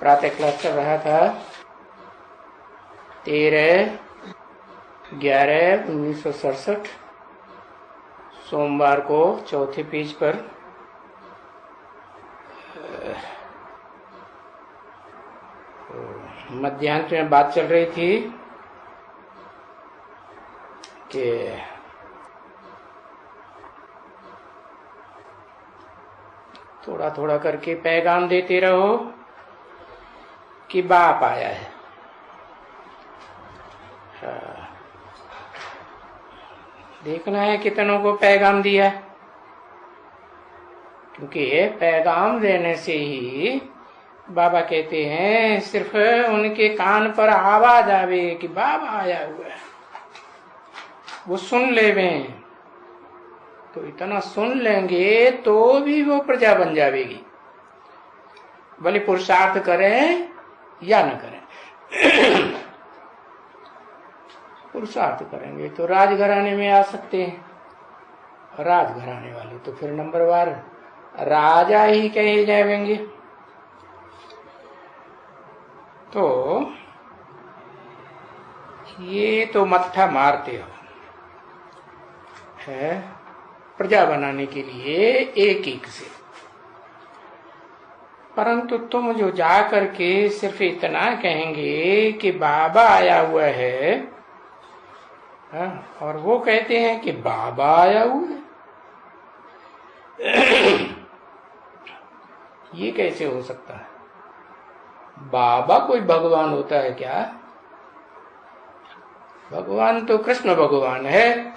प्रातः क्लास चल रहा था 13/11/1967 सोमवार को चौथे पेज पर मध्यांत में बात चल रही थी कि थोड़ा थोड़ा करके पैगाम देते रहो कि बाप आया है। देखना है कितनों को पैगाम दिया, क्योंकि पैगाम देने से ही बाबा कहते हैं सिर्फ उनके कान पर आवाज आवे कि बाबा आया हुआ है, वो सुन लेवे, तो इतना सुन लेंगे तो भी वो प्रजा बन जाएगी, भले पुरुषार्थ करें या न करें। पुरुषार्थ करेंगे तो राजघराने में आ सकते हैं, राजघराने वाले तो फिर नंबरवार राजा ही कहे जाएंगे। तो ये तो मत्था मारते हो है प्रजा बनाने के लिए एक एक से, परंतु तुम जो जा करके सिर्फ इतना कहेंगे कि बाबा आया हुआ है, और वो कहते हैं कि बाबा आया हुआ है, ये कैसे हो सकता है? बाबा कोई भगवान होता है क्या? भगवान तो कृष्ण भगवान है,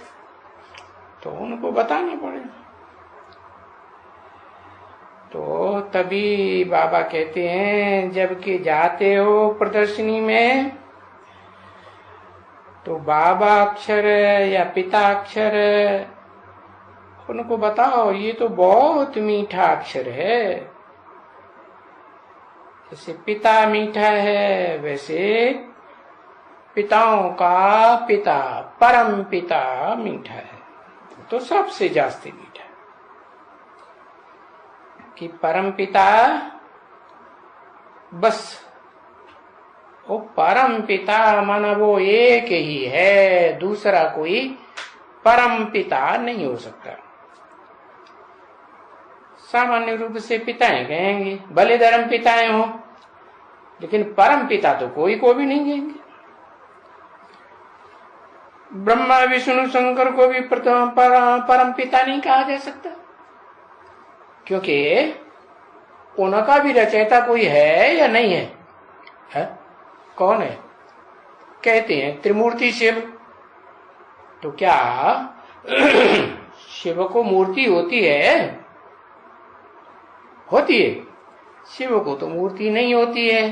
तो उनको बताना पड़ेगा। तो तभी बाबा कहते हैं जबकि जाते हो प्रदर्शनी में तो बाबा अक्षर या पिता अक्षर उनको बताओ, ये तो बहुत मीठा अक्षर है। जैसे पिता मीठा है वैसे पिताओं का पिता परम पिता मीठा है, तो सबसे जास्ती मीठा कि परम पिता, बस वो परम पिता माना वो एक ही है, दूसरा कोई परम पिता नहीं हो सकता। सामान्य रूप से पिताएं कहेंगे, भले धर्म पिताएं हो, लेकिन परम पिता तो कोई को भी नहीं कहेंगे। ब्रह्मा विष्णु शंकर को भी परम पिता नहीं कहा जा सकता, क्योंकि उनका भी रचयिता कोई है या नहीं है? कौन है? कहते हैं त्रिमूर्ति शिव। तो क्या शिव को मूर्ति होती है? होती है। शिव को तो मूर्ति नहीं होती है,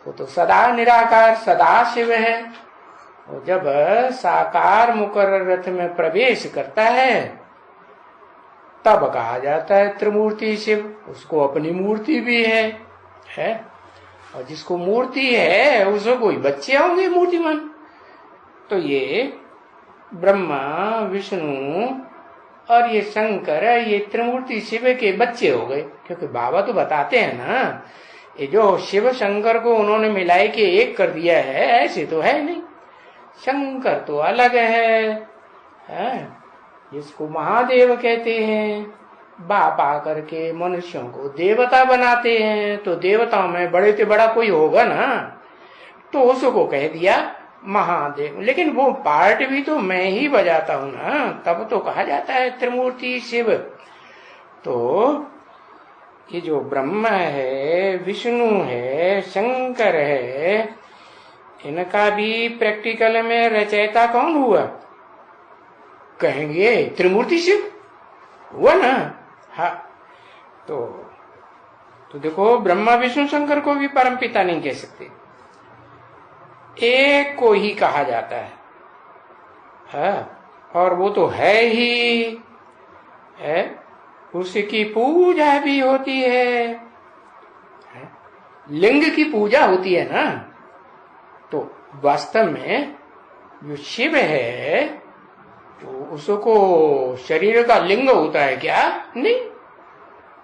वो तो सदा निराकार सदा शिव है। और जब साकार मुकर्रर रथ में प्रवेश करता है तब कहा जाता है त्रिमूर्ति शिव। उसको अपनी मूर्ति भी है? और जिसको मूर्ति है उसको कोई बच्चे होंगे मूर्तिमान। तो ये ब्रह्मा विष्णु और ये शंकर ये त्रिमूर्ति शिव के बच्चे हो गए, क्योंकि बाबा तो बताते हैं ना, ये जो शिव शंकर को उन्होंने मिलाई के एक कर दिया है, ऐसे तो है नहीं। शंकर तो अलग है, जिसको महादेव कहते हैं। बाप आकर के मनुष्यों को देवता बनाते हैं, तो देवताओं में बड़े से बड़ा कोई होगा ना, तो उसको कह दिया महादेव। लेकिन वो पार्ट भी तो मैं ही बजाता हूं ना, तब तो कहा जाता है त्रिमूर्ति शिव। तो ये जो ब्रह्मा है, विष्णु है, शंकर है, इनका भी प्रैक्टिकल में रचयिता कौन हुआ? कहेंगे त्रिमूर्ति शिव हुआ ना। हाँ, तो देखो ब्रह्मा विष्णु शंकर को भी परम पिता नहीं कह सकते, एक को ही कहा जाता है। हाँ, और वो तो है ही है, उसकी पूजा भी होती है। लिंग की पूजा होती है ना, तो वास्तव में जो शिव है तो उसको शरीर का लिंग होता है क्या? नहीं,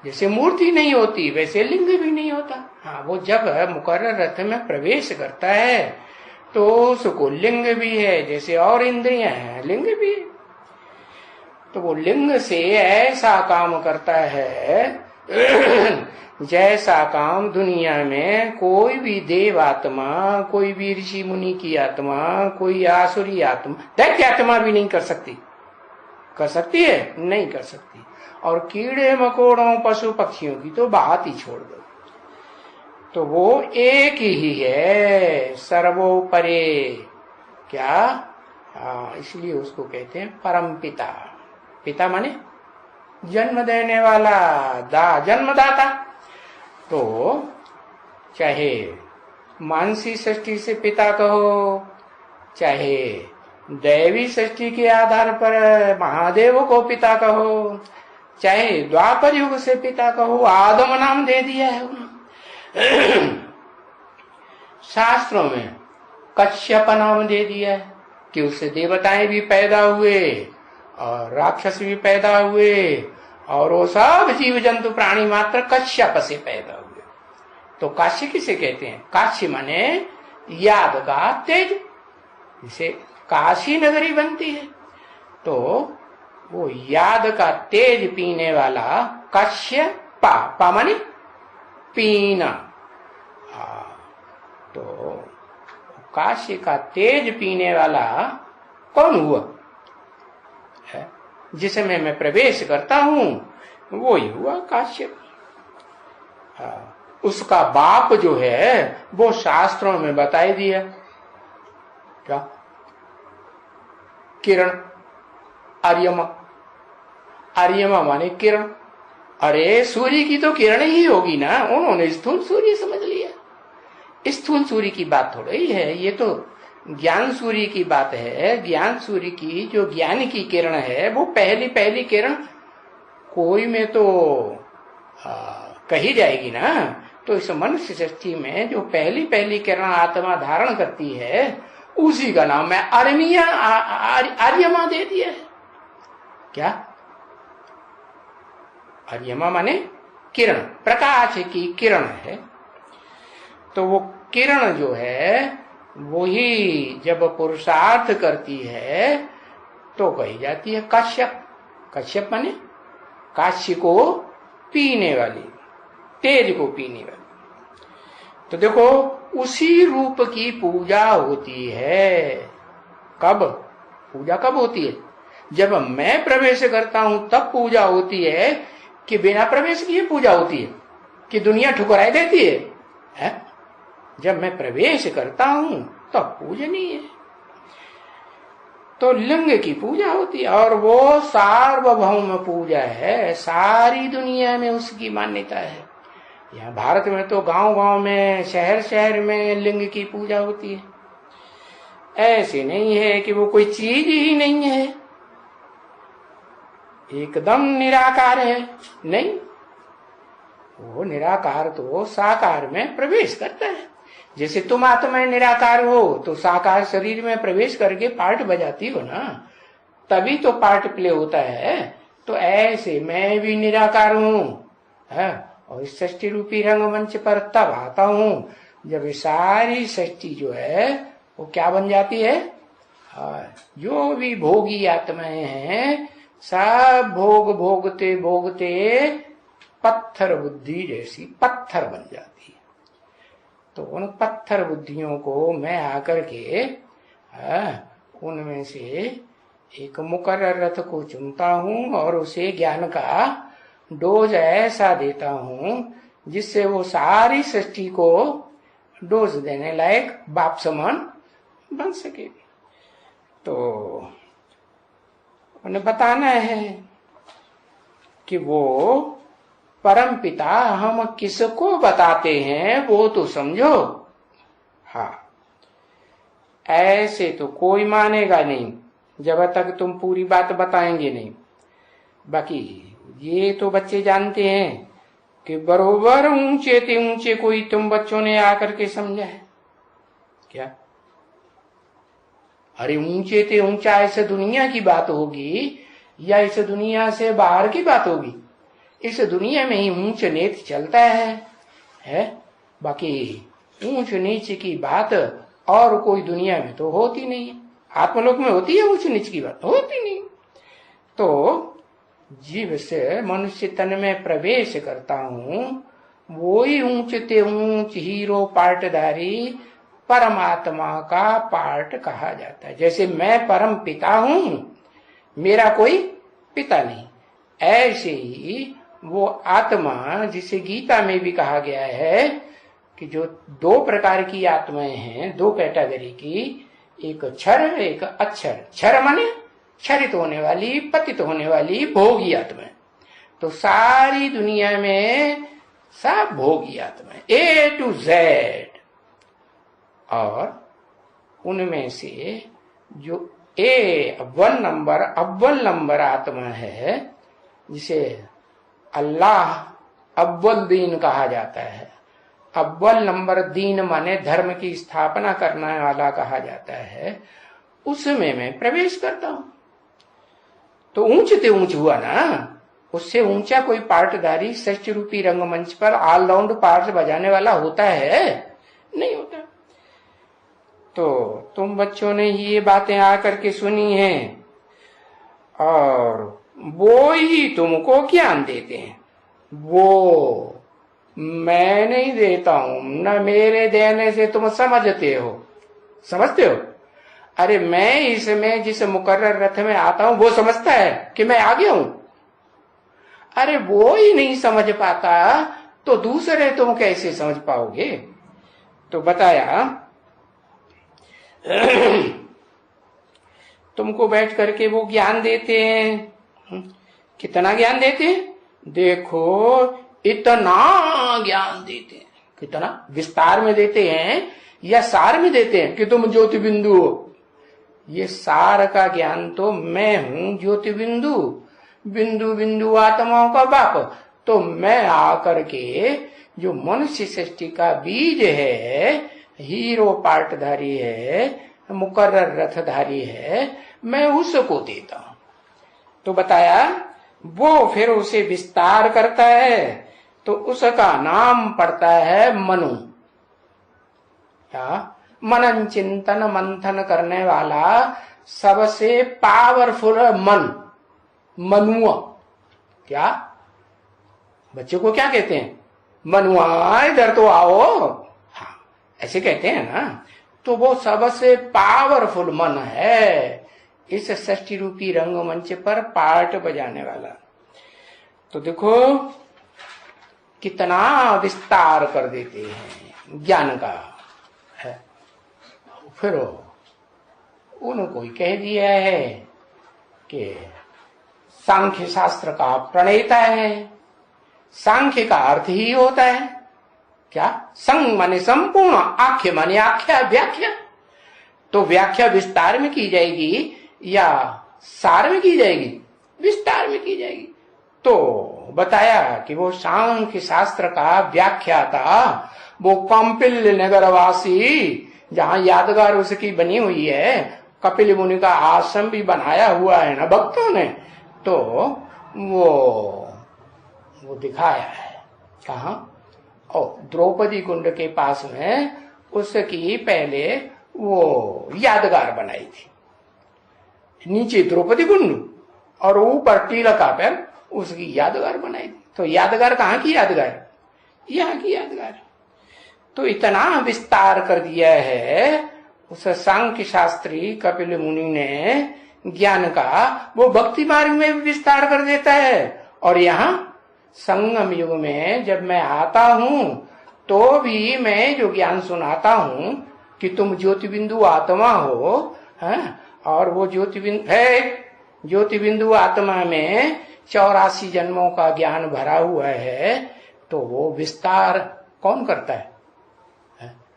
जैसे मूर्ति नहीं होती वैसे लिंग भी नहीं होता। हाँ, वो जब मुकर्रर रथ में प्रवेश करता है तो उसको लिंग भी है, जैसे और इंद्रियां हैं लिंग भी है। तो वो लिंग से ऐसा काम करता है जैसा काम दुनिया में कोई भी देव आत्मा, कोई भी ऋषि मुनि की आत्मा, कोई आसुरी आत्मा, दैत्य आत्मा भी नहीं कर सकती। कर सकती है? नहीं कर सकती। और कीड़े मकोड़ों पशु पक्षियों की तो बात ही छोड़ दो। तो वो एक ही है, सर्वोपरे। क्या? इसलिए उसको कहते हैं परम पिता। पिता माने जन्म देने वाला, जन्मदाता। तो चाहे मानसी सृष्टि से पिता कहो, चाहे दैवी सृष्टि के आधार पर महादेव को पिता कहो, चाहे द्वापर युग से पिता कहो, आदम नाम दे दिया है उन्होंने। शास्त्रों में कश्यप नाम दे दिया है कि उससे देवताएं भी पैदा हुए और राक्षस भी पैदा हुए और वो सब जीव जंतु प्राणी मात्र कश्यप से पैदा हुए। तो काशी किसे कहते हैं? काशी माने याद का तेज, जिसे काशी नगरी बनती है। तो वो याद का तेज पीने वाला कश्यपा, पा माने पीना। तो काशी का तेज पीने वाला कौन हुआ? जिसमें मैं प्रवेश करता हूं वो ही हुआ काश्यप। उसका बाप जो है वो शास्त्रों में बताई दिया। क्या? किरण, आर्यमा। आर्यमा माने किरण। अरे सूर्य की तो किरण ही होगी ना, उन्होंने स्थूल सूर्य समझ लिया। स्थूल सूर्य की बात थोड़ी है, ये तो ज्ञान सूर्य की बात है। ज्ञान सूर्य की जो ज्ञान की किरण है वो पहली किरण कोई में तो कही जाएगी ना। तो इस मनुष्य सृष्टि में जो पहली किरण आत्मा धारण करती है उसी का नाम है आर्यमा दे दिया है। क्या? आर्यमा माने किरण, प्रकाश की किरण है। तो वो किरण जो है वही जब पुरुषार्थ करती है तो कही जाती है कश्यप। कश्यप माने काशी को पीने वाली, तेज को पीने वाली। तो देखो उसी रूप की पूजा होती है। कब? पूजा कब होती है? जब मैं प्रवेश करता हूं तब पूजा होती है, कि बिना प्रवेश किए पूजा होती है, कि दुनिया ठुकराई देती है? जब मैं प्रवेश करता हूं तब पूजनीय है। तो लिंग की पूजा होती है और वो सार्वभौम पूजा है, सारी दुनिया में उसकी मान्यता है। यहाँ भारत में तो गांव-गांव में, शहर में लिंग की पूजा होती है। ऐसे नहीं है कि वो कोई चीज ही नहीं है, एकदम निराकार है। नहीं, वो निराकार तो साकार में प्रवेश करता है। जैसे तुम आत्मा निराकार हो तो साकार शरीर में प्रवेश करके पार्ट बजाती हो ना, तभी तो पार्ट प्ले होता है। तो ऐसे मैं भी निराकार हूं और इस सृष्टि रूपी रंगमंच पर तब आता हूं जब सारी सृष्टि जो है वो क्या बन जाती है? जो भी भोगी आत्माएं हैं सब भोग भोगते भोगते पत्थर बुद्धि जैसी पत्थर बन जाती है। तो उन पत्थर बुद्धियों को मैं आकर के उनमें से एक मुकर्रर रथ को चुनता हूं और उसे ज्ञान का डोज ऐसा देता हूं जिससे वो सारी सृष्टि को डोज देने लायक बाप समान बन सके। तो उन्हें बताना है कि वो परम पिता हम किसको बताते हैं वो तो समझो। हाँ, ऐसे तो कोई मानेगा नहीं जब तक तुम पूरी बात बताएंगे नहीं। बाकी ये तो बच्चे जानते हैं कि बरोबर ऊंचे ते ऊंचे कोई तुम बच्चों ने आकर के समझा है क्या? अरे ऊंचे ते ऊंचा ऐसे दुनिया की बात होगी या इस दुनिया से बाहर की बात होगी? इस दुनिया में ही ऊंच नीच चलता है? बाकी ऊंच नीच की बात और कोई दुनिया में तो होती नहीं है। आत्मलोक में होती है ऊंच नीच की बात? होती नहीं। तो जीव से मनुष्य तन में प्रवेश करता हूं, वो ही ऊंच ते ऊंच हीरो पार्टधारी परमात्मा का पार्ट कहा जाता है। जैसे मैं परम पिता हूं, मेरा कोई पिता नहीं, ऐसे ही वो आत्मा, जिसे गीता में भी कहा गया है कि जो दो प्रकार की आत्माएं हैं, दो कैटेगरी की, एक क्षर एक अक्षर। क्षर माने क्षरित होने वाली, पतित होने वाली भोगी आत्मा। तो सारी दुनिया में सब भोगी आत्मा, A to Z। और उनमें से जो अव्वल नंबर आत्मा है, जिसे अल्लाह अव्वल दीन कहा जाता है। अव्वल नंबर दीन माने धर्म की स्थापना करने वाला कहा जाता है। उसमें मैं प्रवेश करता हूं। तो ऊंच ते ऊंच हुआ ना, उससे ऊंचा कोई पार्टधारी षष्ठ रूपी रंगमंच पर ऑलराउंड पार्ट बजाने वाला होता है? नहीं होता। तो तुम बच्चों ने ये बातें आकर के सुनी हैं, और वो ही तुमको ज्ञान देते हैं। वो मैं नहीं देता हूं, न मेरे देने से तुम समझते हो। अरे मैं इसमें जिस मुकर्रर रथ में आता हूं, वो समझता है कि मैं आ गया हूं। अरे वो ही नहीं समझ पाता तो दूसरे तुम कैसे समझ पाओगे? तो बताया तुमको बैठ करके वो ज्ञान देते हैं। कितना ज्ञान देते हैं? देखो, इतना ज्ञान देते हैं। कितना विस्तार में देते हैं या सार में देते हैं कि तुम ज्योति बिंदु हो? ये सार का ज्ञान तो मैं हूं ज्योति बिंदु, बिंदु बिंदु आत्माओं का बाप। तो मैं आकर के जो मनुष्य सृष्टि का बीज है, हीरो पार्टधारी है, मुकर्रर रथधारी है, मैं उसको देता हूं। तो बताया वो फिर उसे विस्तार करता है, तो उसका नाम पड़ता है मनु। क्या? मनन चिंतन मंथन करने वाला सबसे पावरफुल मन, मनुआ। क्या बच्चों को क्या कहते हैं? मनुआ, इधर तो आओ। हाँ, ऐसे कहते हैं ना। तो वो सबसे पावरफुल मन है इस षष्ठी रूपी रंगमंच पर पार्ट बजाने वाला। तो देखो कितना विस्तार कर देते हैं ज्ञान का है। फिर उनको कह दिया है कि सांख्य शास्त्र का प्रणेता है। सांख्य का अर्थ ही होता है क्या? संग माने संपूर्ण, आख्य माने आख्या, व्याख्या। तो व्याख्या विस्तार में की जाएगी या सार में की जाएगी? विस्तार में की जाएगी। तो बताया कि वो सांख्य शास्त्र का व्याख्याता, वो कौंपिल्य नगरवासी, जहां यादगार उसकी बनी हुई है, कपिल मुनि का आश्रम भी बनाया हुआ है ना भक्तों ने। तो वो दिखाया है कहा? और द्रौपदी कुंड के पास में उसकी पहले वो यादगार बनाई थी। नीचे द्रौपदी कुंड और ऊपर टीलका पर उसकी यादगार बनाई थी। तो यादगार कहाँ की यादगार? यहाँ की यादगार। तो इतना विस्तार कर दिया है उस सांख्य शास्त्री कपिल मुनि ने ज्ञान का, वो भक्ति मार्ग में भी विस्तार कर देता है। और यहाँ संगम युग में जब मैं आता हूं तो भी मैं जो ज्ञान सुनाता हूं कि तुम ज्योति बिंदु आत्मा हो, है? और वो ज्योति बिंदु है, ज्योति बिंदु आत्मा में 84 जन्मों का ज्ञान भरा हुआ है। तो वो विस्तार कौन करता है?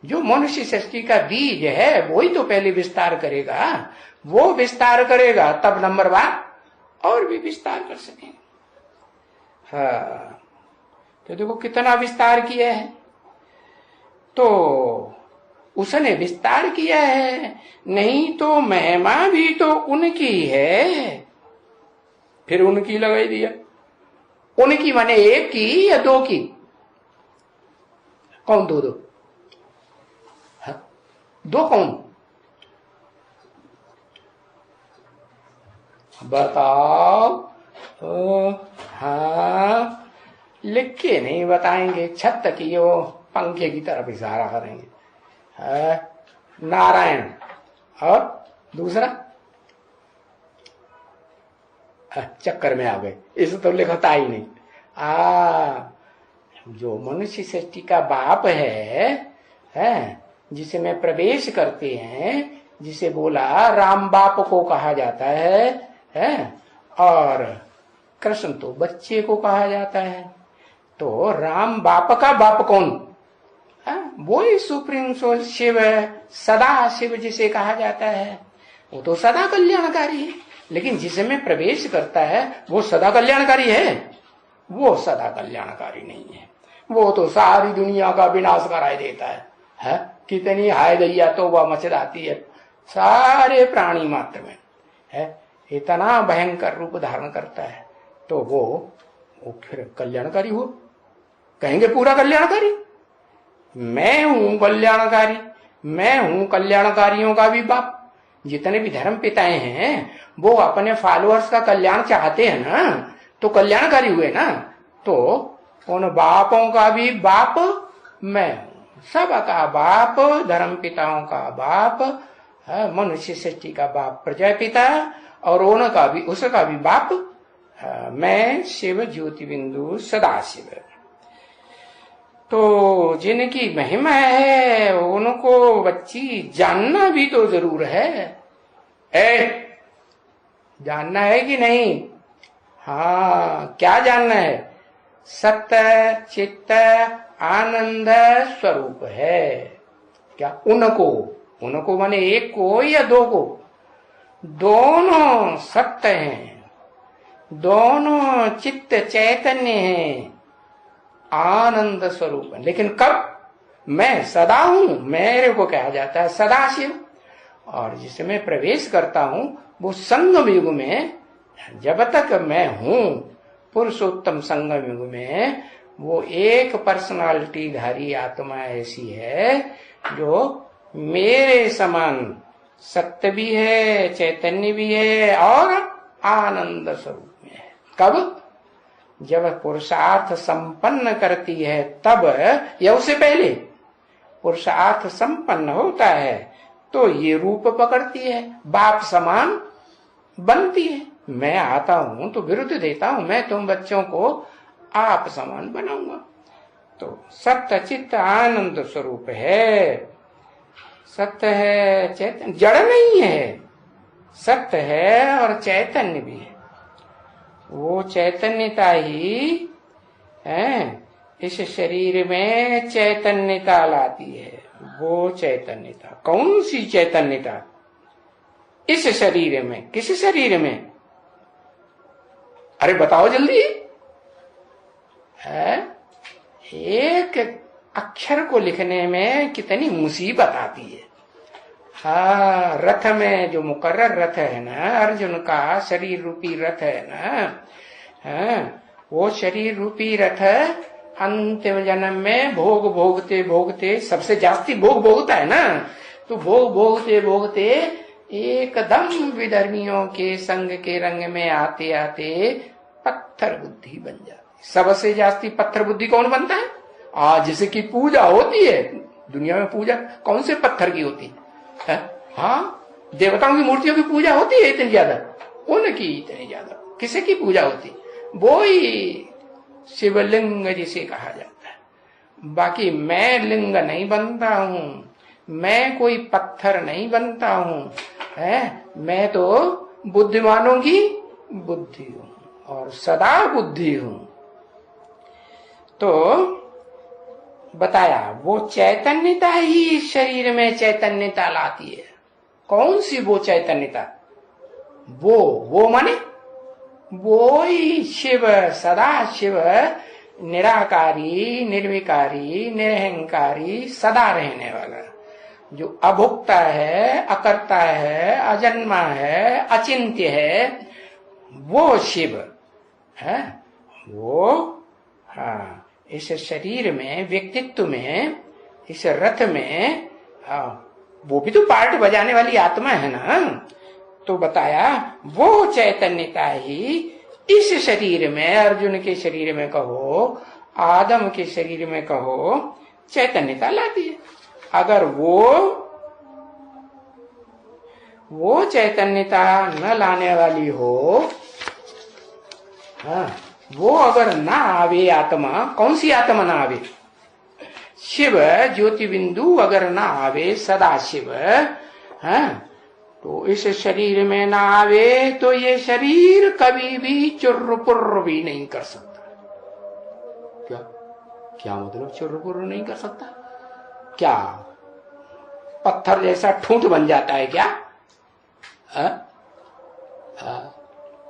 जो मनुष्य सृष्टि का बीज है वो ही तो पहले विस्तार करेगा। वो विस्तार करेगा तब नंबर 1 और भी विस्तार कर सकेंगे। हाँ, तो देखो कितना विस्तार किया है। तो उसने विस्तार किया है, नहीं तो महिमा भी तो उनकी है। फिर उनकी लगाई दिया। उनकी माने एक की या दो की? कौन दो? दो दो कौन? बताओ। हाँ, लिख के नहीं बताएंगे, छत की वो पंखे की तरफ इशारा करेंगे। नारायण और दूसरा चक्कर में आ गए, इसे तो लिखता ही नहीं। जो मनुष्य सृष्टि का बाप है, जिसे में प्रवेश करते हैं, जिसे बोला राम बाप को कहा जाता है, और कृष्ण तो बच्चे को कहा जाता है। तो राम बाप का बाप कौन? वो ही सुप्रीम सोल शिव, सदा शिव जिसे कहा जाता है, वो तो सदा कल्याणकारी है। लेकिन जिसमें प्रवेश करता है वो सदा कल्याणकारी है? वो सदा कल्याणकारी नहीं है, वो तो सारी दुनिया का विनाश कराई देता है? कितनी हाय दैया तो वह मचलाती है सारे प्राणी मात्र में, है इतना भयंकर रूप धारण करता है। तो वो फिर कल्याणकारी हो, कहेंगे पूरा कल्याणकारी। मैं हूं कल्याणकारी, मैं हूं कल्याणकारियों का भी बाप। जितने भी धर्म पिताएं हैं वो अपने फॉलोअर्स का कल्याण चाहते हैं ना, तो कल्याणकारी हुए ना। तो उन बापों का भी बाप मैं हूं, सबका बाप, धर्म पिताओं का बाप, मनुष्य सृष्टि का बाप प्रजापिता, और उनका भी, उसका भी बाप मैं शिव ज्योति बिंदु सदाशिव। तो जिनकी महिमा है उनको बच्ची जानना भी तो जरूर है। जानना है कि नहीं? हाँ, क्या जानना है? सत्य चित्त आनंद स्वरूप है। क्या उनको माने एक को या दो को? दोनों सत्य हैं, दोनों चित्त चैतन्य हैं, आनंद स्वरूप है। लेकिन कब? मैं सदा हूं, मेरे को कहा जाता है सदाशिव। और जिसमें प्रवेश करता हूं वो संगम युग में, जब तक मैं हूं पुरुषोत्तम संगम युग में, वो एक पर्सनालिटी धारी आत्मा ऐसी है जो मेरे समान सत्य भी है, चैतन्य भी है और आनंद स्वरूप में है। कब? जब पुरुषार्थ संपन्न करती है तब, या उससे पहले पुरुषार्थ संपन्न होता है तो ये रूप पकड़ती है, बाप समान बनती है। मैं आता हूं तो विरुद्ध देता हूं, मैं तुम बच्चों को आप समान बनाऊंगा। तो सत्य चित्त आनंद स्वरूप है, सत्य है, चैतन्य, जड़ नहीं है, सत्य है और चैतन्य भी है। वो चैतन्यता ही है इस शरीर में चैतन्यता लाती है। वो चैतन्यता, कौन सी चैतन्यता? इस शरीर में। किस शरीर में? अरे बताओ जल्दी। है एक अक्षर को लिखने में कितनी मुसीबत आती है। हाँ, रथ में जो मुकर्रर रथ है ना, अर्जुन का शरीर रूपी रथ है ना, हाँ, वो शरीर रूपी रथ अंतिम जन्म में भोग भोगते भोगते, सबसे जास्ती भोग भोगता है ना, तो भोग भोगते भोगते एकदम विधर्मियों के संग के रंग में आते आते पत्थर बुद्धि बन जाती। सबसे जास्ती पत्थर बुद्धि कौन बनता है? जिसे की पूजा होती है दुनिया में। पूजा कौन से पत्थर की होती है? हाँ, देवताओं की मूर्तियों की पूजा होती है इतनी ज्यादा, उनकी इतनी ज्यादा किसी की पूजा होती? वो ही शिवलिंग जिसे कहा जाता है। बाकी मैं लिंग नहीं बनता हूं, मैं कोई पत्थर नहीं बनता हूं, है मैं तो बुद्धिमानों की बुद्धि हूं और सदा बुद्धि हूं। तो बताया वो चैतन्यता ही शरीर में चैतन्यता लाती है। कौन सी वो चैतन्यता? वो माने वो ही शिव, सदा शिव, निराकारी, निर्विकारी, निरहंकारी, सदा रहने वाला, जो अभुक्ता है, अकर्ता है, अजन्मा है, अचिंत्य है, वो शिव है। वो हाँ इस शरीर में, व्यक्तित्व में, इस रथ में, हाँ वो भी तो पार्ट बजाने वाली आत्मा है ना। तो बताया वो चैतन्यता ही इस शरीर में, अर्जुन के शरीर में कहो, आदम के शरीर में कहो, चैतन्यता लाती है। अगर वो चैतन्यता न लाने वाली हो, हाँ वो अगर ना आवे आत्मा, कौन सी आत्मा ना आवे? शिव ज्योति बिंदु अगर ना आवे, सदा शिव, हाँ तो इस शरीर में ना आवे तो ये शरीर कभी भी चुर्र भी नहीं कर सकता। क्या क्या मतलब चुर्र नहीं कर सकता? क्या पत्थर जैसा ठूंठ बन जाता है क्या?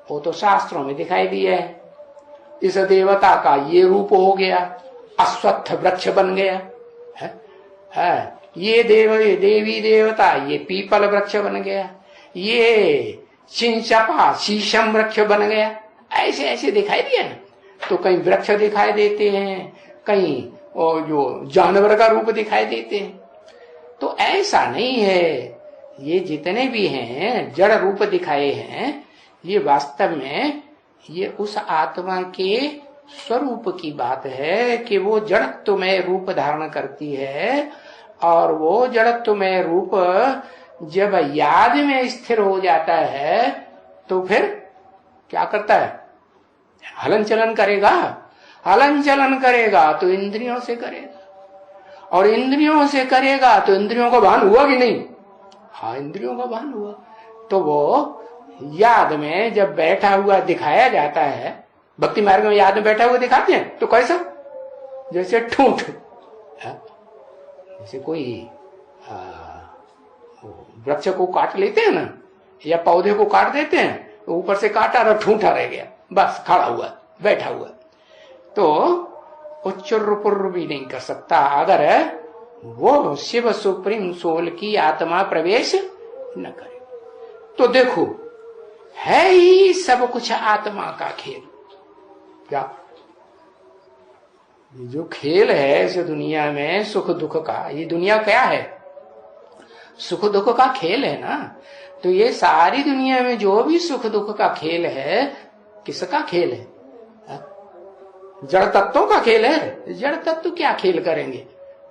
वो तो शास्त्रों में दिखाई दिया है। इस देवता का ये रूप हो गया, अश्वत्थ वृक्ष बन गया है। ये देवी देवता ये पीपल वृक्ष बन गया, ये चिंचपा शीशम वृक्ष बन गया। ऐसे ऐसे दिखाई दिया ना। तो कहीं वृक्ष दिखाई देते हैं, कहीं जो जानवर का रूप दिखाई देते हैं। तो ऐसा नहीं है। ये जितने भी हैं जड़ रूप दिखाए हैं, ये वास्तव में ये उस आत्मा के स्वरूप की बात है कि वो जड़त्व में रूप धारण करती है। और वो जड़त्व में रूप जब याद में स्थिर हो जाता है तो फिर क्या करता है? हलन चलन करेगा। हलन चलन करेगा तो इंद्रियों से करेगा, और इंद्रियों से करेगा तो इंद्रियों का भान हुआ कि नहीं? हाँ इंद्रियों का भान हुआ। तो वो याद में जब बैठा हुआ दिखाया जाता है, भक्ति मार्ग में याद में बैठा हुआ दिखाते हैं, तो कैसा? जैसे ठूंठ, जैसे कोई वृक्ष को काट लेते हैं ना, या पौधे को काट देते हैं, तो ऊपर से काटा और ठूंठा रह गया, बस खड़ा हुआ बैठा हुआ। तो वो चुर्र भी नहीं कर सकता अगर वो शिव सुप्रीम सोल की आत्मा प्रवेश न करे। तो देखो है ही सब कुछ आत्मा का खेल। क्या ये जो खेल है इस दुनिया में सुख दुख का, ये दुनिया क्या है? सुख दुख का खेल है ना। तो ये सारी दुनिया में जो भी सुख दुख का खेल है, किसका खेल है? जड़ तत्वों का खेल है। जड़ तत्व क्या खेल करेंगे?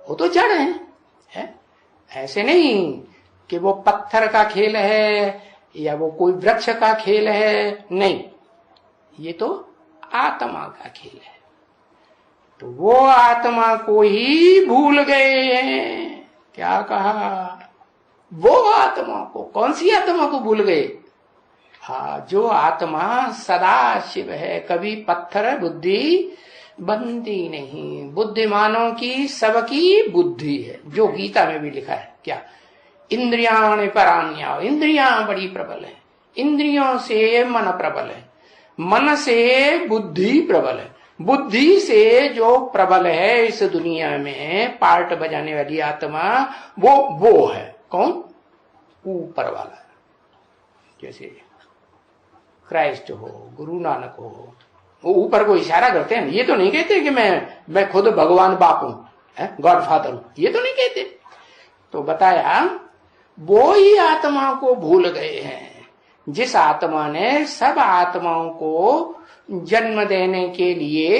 वो तो जड़ है? ऐसे नहीं कि वो पत्थर का खेल है या वो कोई वृक्ष का खेल है, नहीं, ये तो आत्मा का खेल है। तो वो आत्मा को ही भूल गए हैं। क्या कहा? वो आत्मा को, कौन सी आत्मा को भूल गए? हाँ जो आत्मा सदा शिव है, कभी पत्थर बुद्धि बनती नहीं। बुद्धिमानों की सबकी बुद्धि है, जो गीता में भी लिखा है। क्या? इंद्रियाणि परान्या, इंद्रियां बड़ी प्रबल है। इंद्रियों से मन प्रबल है, मन से बुद्धि प्रबल है, बुद्धि से जो प्रबल है इस दुनिया में पार्ट बजाने वाली आत्मा, वो है कौन? ऊपर वाला। जैसे क्राइस्ट हो, गुरु नानक हो, वो ऊपर को इशारा करते हैं। ये तो नहीं कहते कि मैं खुद भगवान बाप हूं, गॉड फादर हूं, ये तो नहीं कहते। तो बताया वो ही आत्मा को भूल गए हैं, जिस आत्मा ने सब आत्माओं को जन्म देने के लिए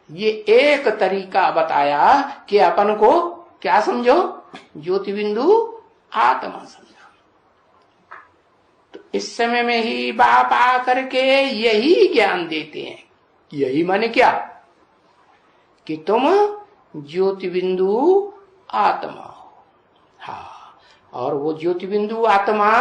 ये एक तरीका बताया कि अपन को क्या समझो? ज्योति बिंदु आत्मा समझो। तो इस समय में ही बाप आकर के यही ज्ञान देते हैं। यही माने क्या? कि तुम ज्योति बिंदु आत्मा हो। हाँ, और वो ज्योति बिंदु आत्मा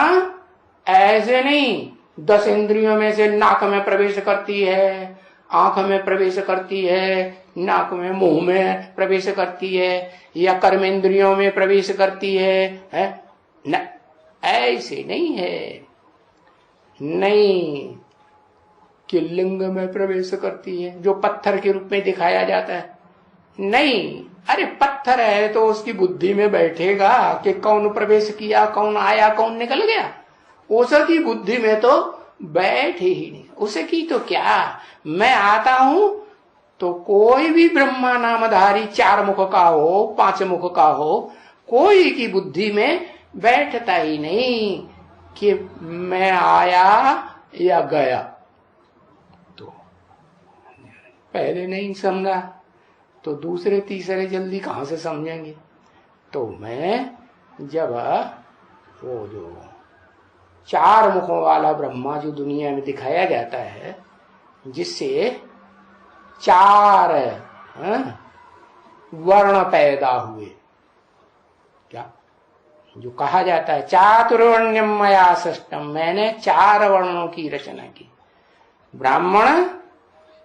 ऐसे नहीं 10 इंद्रियों में से नाक में प्रवेश करती है, आंख में प्रवेश करती है, नाक में मुंह में प्रवेश करती है, या कर्म इंद्रियों में प्रवेश करती है न, ऐसे नहीं है। नहीं कि लिंग में प्रवेश करती है, जो पत्थर के रूप में दिखाया जाता है। नहीं, अरे पत्थर है तो उसकी बुद्धि में बैठेगा कि कौन प्रवेश किया, कौन आया, कौन निकल गया। उसकी बुद्धि में तो बैठे ही नहीं। उसे की तो क्या, मैं आता हूं तो कोई भी ब्रह्मा नामधारी 4 मुख का हो 5 मुख का हो, कोई की बुद्धि में बैठता ही नहीं कि मैं आया या गया। तो पहले नहीं समझा तो दूसरे तीसरे जल्दी कहां से समझेंगे। तो मैं जब वो जो 4 मुखों वाला ब्रह्मा जो दुनिया में दिखाया जाता है, जिससे 4 वर्ण पैदा हुए, क्या जो कहा जाता है चातुर्वर्ण्यम मया सृष्टम, मैंने 4 वर्णों की रचना की, ब्राह्मण,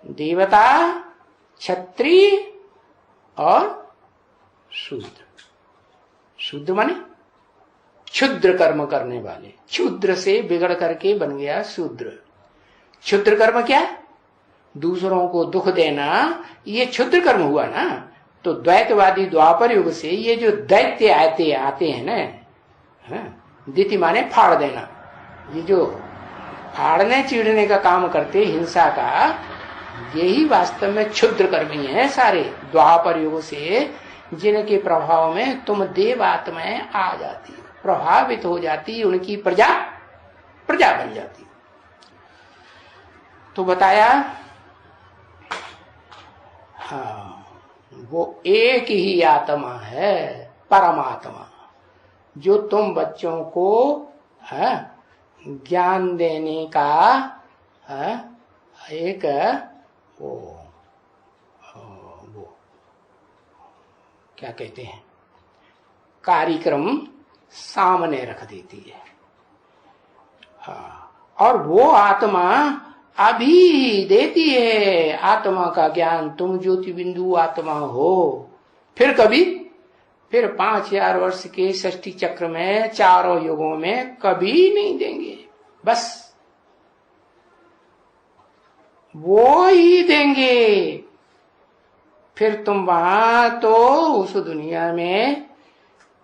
देवता, क्षत्रिय और शूद्र। शूद्र माने क्षुद्र कर्म करने वाले, क्षुद्र से बिगड़ करके बन गया शूद्र। क्षुद्र कर्म क्या, दूसरों को दुख देना, ये क्षुद्र कर्म हुआ ना। तो द्वैतवादी द्वापर युग से ये जो दैत्य आते हैं ना, दिति माने फाड़ देना, ये जो फाड़ने चीड़ने का काम करते हिंसा का, यही वास्तव में क्षुद्र कर्मी है सारे द्वापर युग से, जिनके प्रभाव में तुम देव आत्माएं आ जाती, प्रभावित हो जाती, उनकी प्रजा बन जाती। तो बताया हाँ, वो एक ही आत्मा है, परमात्मा, जो तुम बच्चों को ज्ञान देने का एक वो क्या कहते हैं कार्यक्रम सामने रख देती है। और वो आत्मा अभी देती है आत्मा का ज्ञान, तुम ज्योति बिंदु आत्मा हो। फिर कभी, फिर 5000 वर्ष के षष्ठी चक्र में 4 युगों में कभी नहीं देंगे, बस वो ही देंगे। फिर तुम वहां तो उस दुनिया में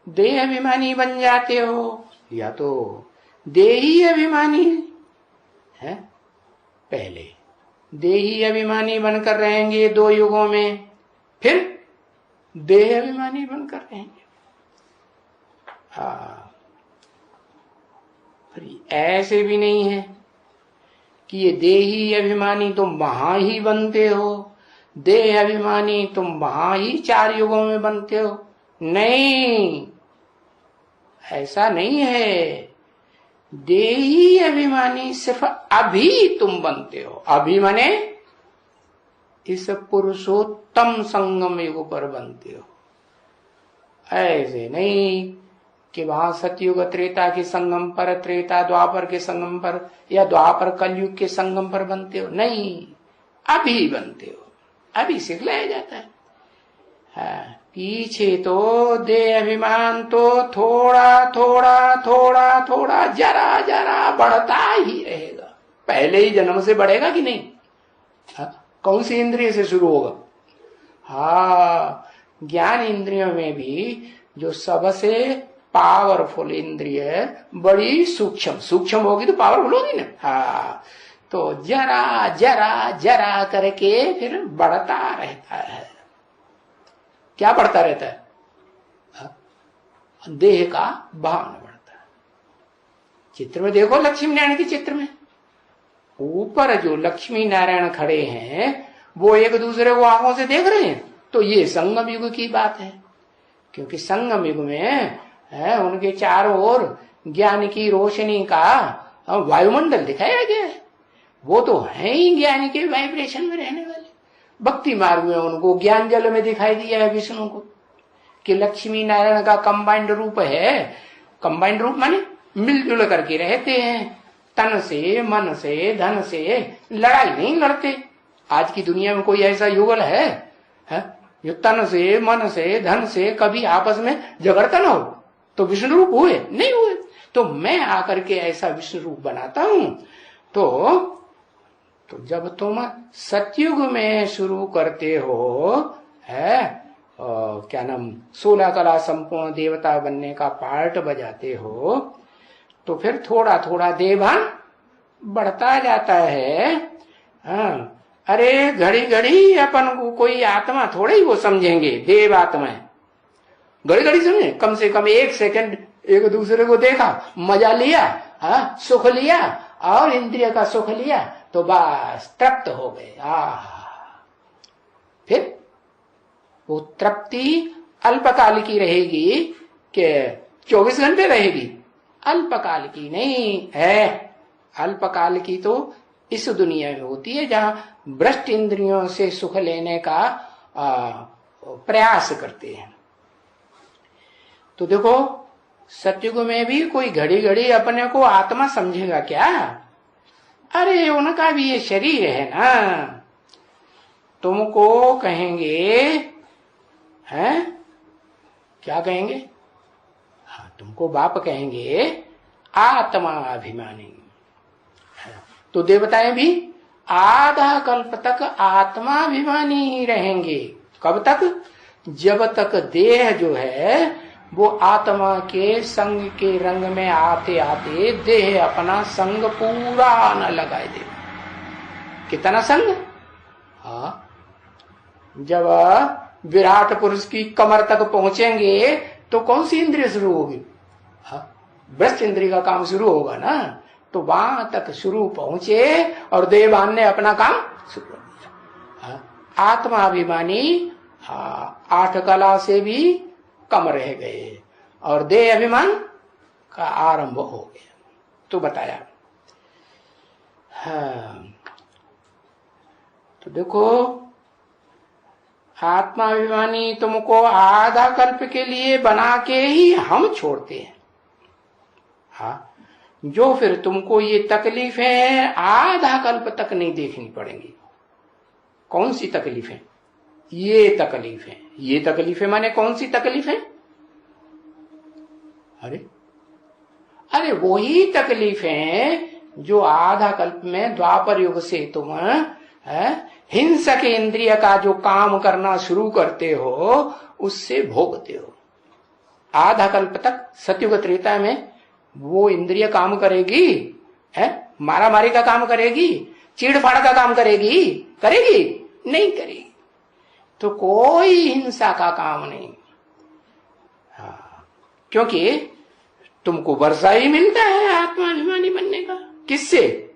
देह अभिमानी बन जाते हो, या तो देही अभिमानी है, पहले देही अभिमानी बनकर रहेंगे 2 युगों में, फिर देह अभिमानी बनकर रहेंगे। फिर ऐसे भी नहीं है कि ये देही अभिमानी तुम वहां ही बनते हो, देह अभिमानी तुम वहां ही 4 युगों में बनते हो। नहीं, ऐसा नहीं है। देही अभिमानी सिर्फ अभी तुम बनते हो, अभी माने इस पुरुषोत्तम संगम युग पर बनते हो। ऐसे नहीं कि वहां सतयुग त्रेता के संगम पर, त्रेता द्वापर के संगम पर, या द्वापर कलयुग के संगम पर बनते हो। नहीं, अभी बनते हो, अभी सिखलाया जाता है। पीछे तो देह अभिमान तो थोड़ा थोड़ा थोड़ा थोड़ा जरा जरा बढ़ता ही रहेगा। पहले ही जन्म से बढ़ेगा कि नहीं? कौन सी इंद्रिय से शुरू होगा? ज्ञान इंद्रियों में भी जो सबसे पावरफुल इंद्रिय, बड़ी सूक्ष्म होगी तो पावरफुल होगी ना। तो जरा जरा जरा करके फिर बढ़ता रहता है। क्या बढ़ता रहता है? देह का भान बढ़ता है। चित्र में देखो, लक्ष्मी नारायण के चित्र में ऊपर जो लक्ष्मी नारायण खड़े हैं वो एक दूसरे को आंखों से देख रहे हैं। तो ये संगम युग की बात है, क्योंकि संगम युग में उनके चारों ओर ज्ञान की रोशनी का वायुमंडल दिखाया गया है। वो तो है ही ज्ञान के वाइब्रेशन में रहने वाले। भक्ति मार्ग में उनको ज्ञान जल में दिखाई दिया है विष्णु को, कि लक्ष्मी नारायण का कंबाइंड रूप है। कंबाइंड रूप माने मिलजुल करके रहते हैं, तन से, मन से, धन से लड़ाई नहीं लड़ते। आज की दुनिया में कोई ऐसा युगल है जो तन से, मन से, धन से कभी आपस में झगड़ता ना हो? तो विष्णु रूप हुए? नहीं हुए। तो मैं आकर के ऐसा विष्णु रूप बनाता हूं। तो जब तुम सतयुग में शुरू करते हो क्या नाम 16 कला संपूर्ण देवता बनने का पार्ट बजाते हो, तो फिर थोड़ा थोड़ा देवान बढ़ता जाता है। हाँ, अरे घड़ी घड़ी अपन को कोई आत्मा थोड़े ही वो समझेंगे, देव आत्मा है। घड़ी घड़ी समझे, कम से कम 1 सेकंड एक दूसरे को देखा, मजा लिया, हाँ, सुख लिया और इंद्रिय का सुख लिया तो बस तृप्त हो गए। फिर वो तृप्ति अल्पकाल की रहेगी कि 24 घंटे रहेगी? अल्पकाल की नहीं है। अल्पकाल की तो इस दुनिया में होती है जहां भ्रष्ट इंद्रियों से सुख लेने का प्रयास करते हैं। तो देखो, सतयुग में भी कोई घड़ी घड़ी अपने को आत्मा समझेगा क्या? अरे उनका भी ये शरीर है ना। तुमको कहेंगे, हैं, क्या कहेंगे? हाँ, तुमको बाप कहेंगे आत्मा अभिमानी। तो देवताएं भी आधा कल्प तक आत्माभिमानी ही रहेंगे। कब तक? जब तक देह जो है वो आत्मा के संग के रंग में आते आते देह अपना संग पूरा न लगाए दे। कितना संग? हाँ, जब विराट पुरुष की कमर तक पहुंचेंगे तो कौन सी इंद्रिय शुरू होगी? भ्रष्ट इंद्रिय का काम शुरू होगा ना। तो वहां तक शुरू पहुंचे और देवान ने अपना काम शुरू कर दिया। आत्माभिमानी 8 कला से भी कम रह गए और देह अभिमान का आरंभ हो गया। तो बताया। तो देखो, आत्माभिमानी तुमको आधा कल्प के लिए बना के ही हम छोड़ते हैं। हाँ, जो फिर तुमको ये तकलीफें आधा कल्प तक नहीं देखनी पड़ेंगी। कौन सी तकलीफें? ये तकलीफें। ये तकलीफें माने कौन सी तकलीफें? अरे वही तकलीफें जो आधा कल्प में द्वापर युग से तुम हिंसक इंद्रिय का जो काम करना शुरू करते हो उससे भोगते हो। आधा कल्प तक सतयुग त्रेता में वो इंद्रिय काम करेगी, मारा मारी का काम करेगी, चीड़फाड़ का काम करेगी? करेगी? नहीं करेगी। तो कोई हिंसा का काम नहीं। क्योंकि तुमको वर्षा ही मिलता है आत्माभिमानी बनने का। किससे?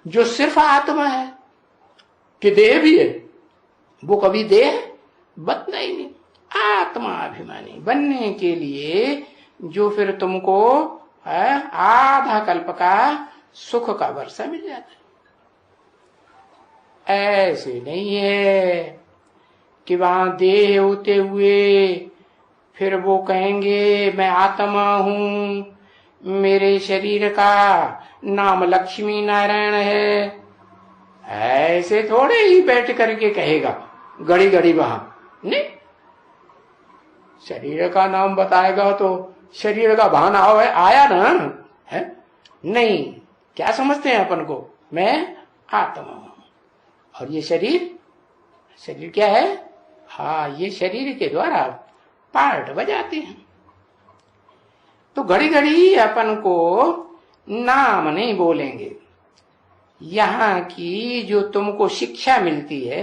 जो सिर्फ आत्मा है। कि देह भी है? वो कभी देह बनता ही नहीं। आत्माभिमानी बनने के लिए जो फिर तुमको आधा कल्प का सुख का वर्षा मिल जाता है। ऐसे नहीं है कि वहां देह होते हुए फिर वो कहेंगे मैं आत्मा हूं, मेरे शरीर का नाम लक्ष्मी नारायण है। ऐसे थोड़े ही बैठ करके कहेगा घड़ी घड़ी वहां। नहीं, शरीर का नाम बताएगा तो शरीर का भान आया ना है? नहीं, क्या समझते हैं अपन को? मैं आत्मा हूं और ये शरीर क्या है? हाँ, ये शरीर के द्वारा पार्ट बजाते हैं। तो घड़ी घड़ी अपन को नाम नहीं बोलेंगे। यहाँ की जो तुमको शिक्षा मिलती है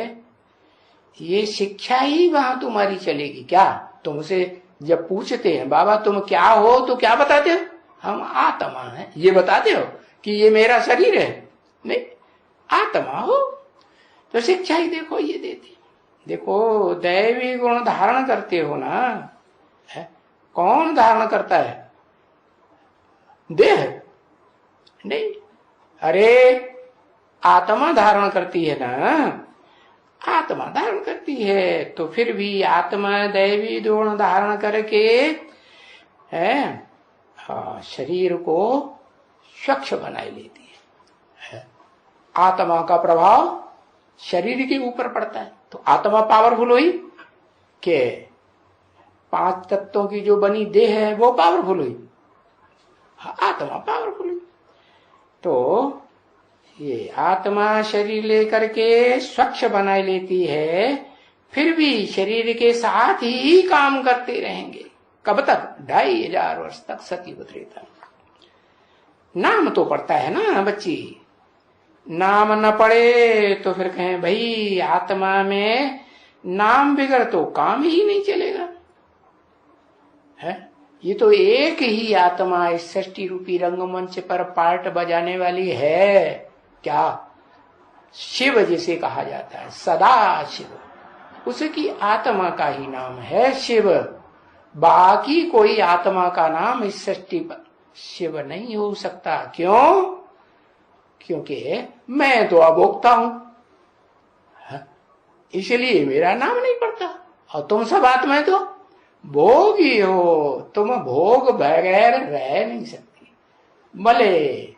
ये शिक्षा ही वहां तुम्हारी चलेगी क्या? तुमसे जब पूछते हैं बाबा तुम क्या हो, तो क्या बताते हो? हम आत्मा हैं। ये बताते हो कि ये मेरा शरीर है? नहीं, आत्मा हो। तो शिक्षा ही देखो ये देती। देखो, दैवी गुण धारण करते हो ना, है? कौन धारण करता है? देह नहीं, अरे आत्मा धारण करती है ना। आत्मा धारण करती है तो फिर भी आत्मा दैवी गुण धारण करके शरीर को स्वच्छ बनाए लेती है। आत्मा का प्रभाव शरीर के ऊपर पड़ता है। तो आत्मा पावरफुल हुई कि 5 तत्वों की जो बनी देह है वो पावरफुल हुई। आत्मा पावरफुल हुई। तो ये आत्मा शरीर लेकर के स्वच्छ बनाए लेती है, फिर भी शरीर के साथ ही काम करते रहेंगे। कब तक? 2500 वर्ष तक सतयुग त्रेता। नाम तो पड़ता है ना बच्ची। नाम न पड़े तो फिर कहें भाई आत्मा में नाम बिगड़ तो काम ही नहीं चलेगा। है ये तो एक ही आत्मा इस सृष्टि रूपी रंगमंच पर पार्ट बजाने वाली है। क्या? शिव जिसे कहा जाता है, सदा शिव, उसकी आत्मा का ही नाम है शिव। बाकी कोई आत्मा का नाम इस सृष्टि पर शिव नहीं हो सकता। क्यों? क्योंकि मैं तो अभोक्ता हूं, इसलिए मेरा नाम नहीं पड़ता। और तुम सब आत्माएं तो भोगी हो, तुम भोग बगैर रह नहीं सकती। भले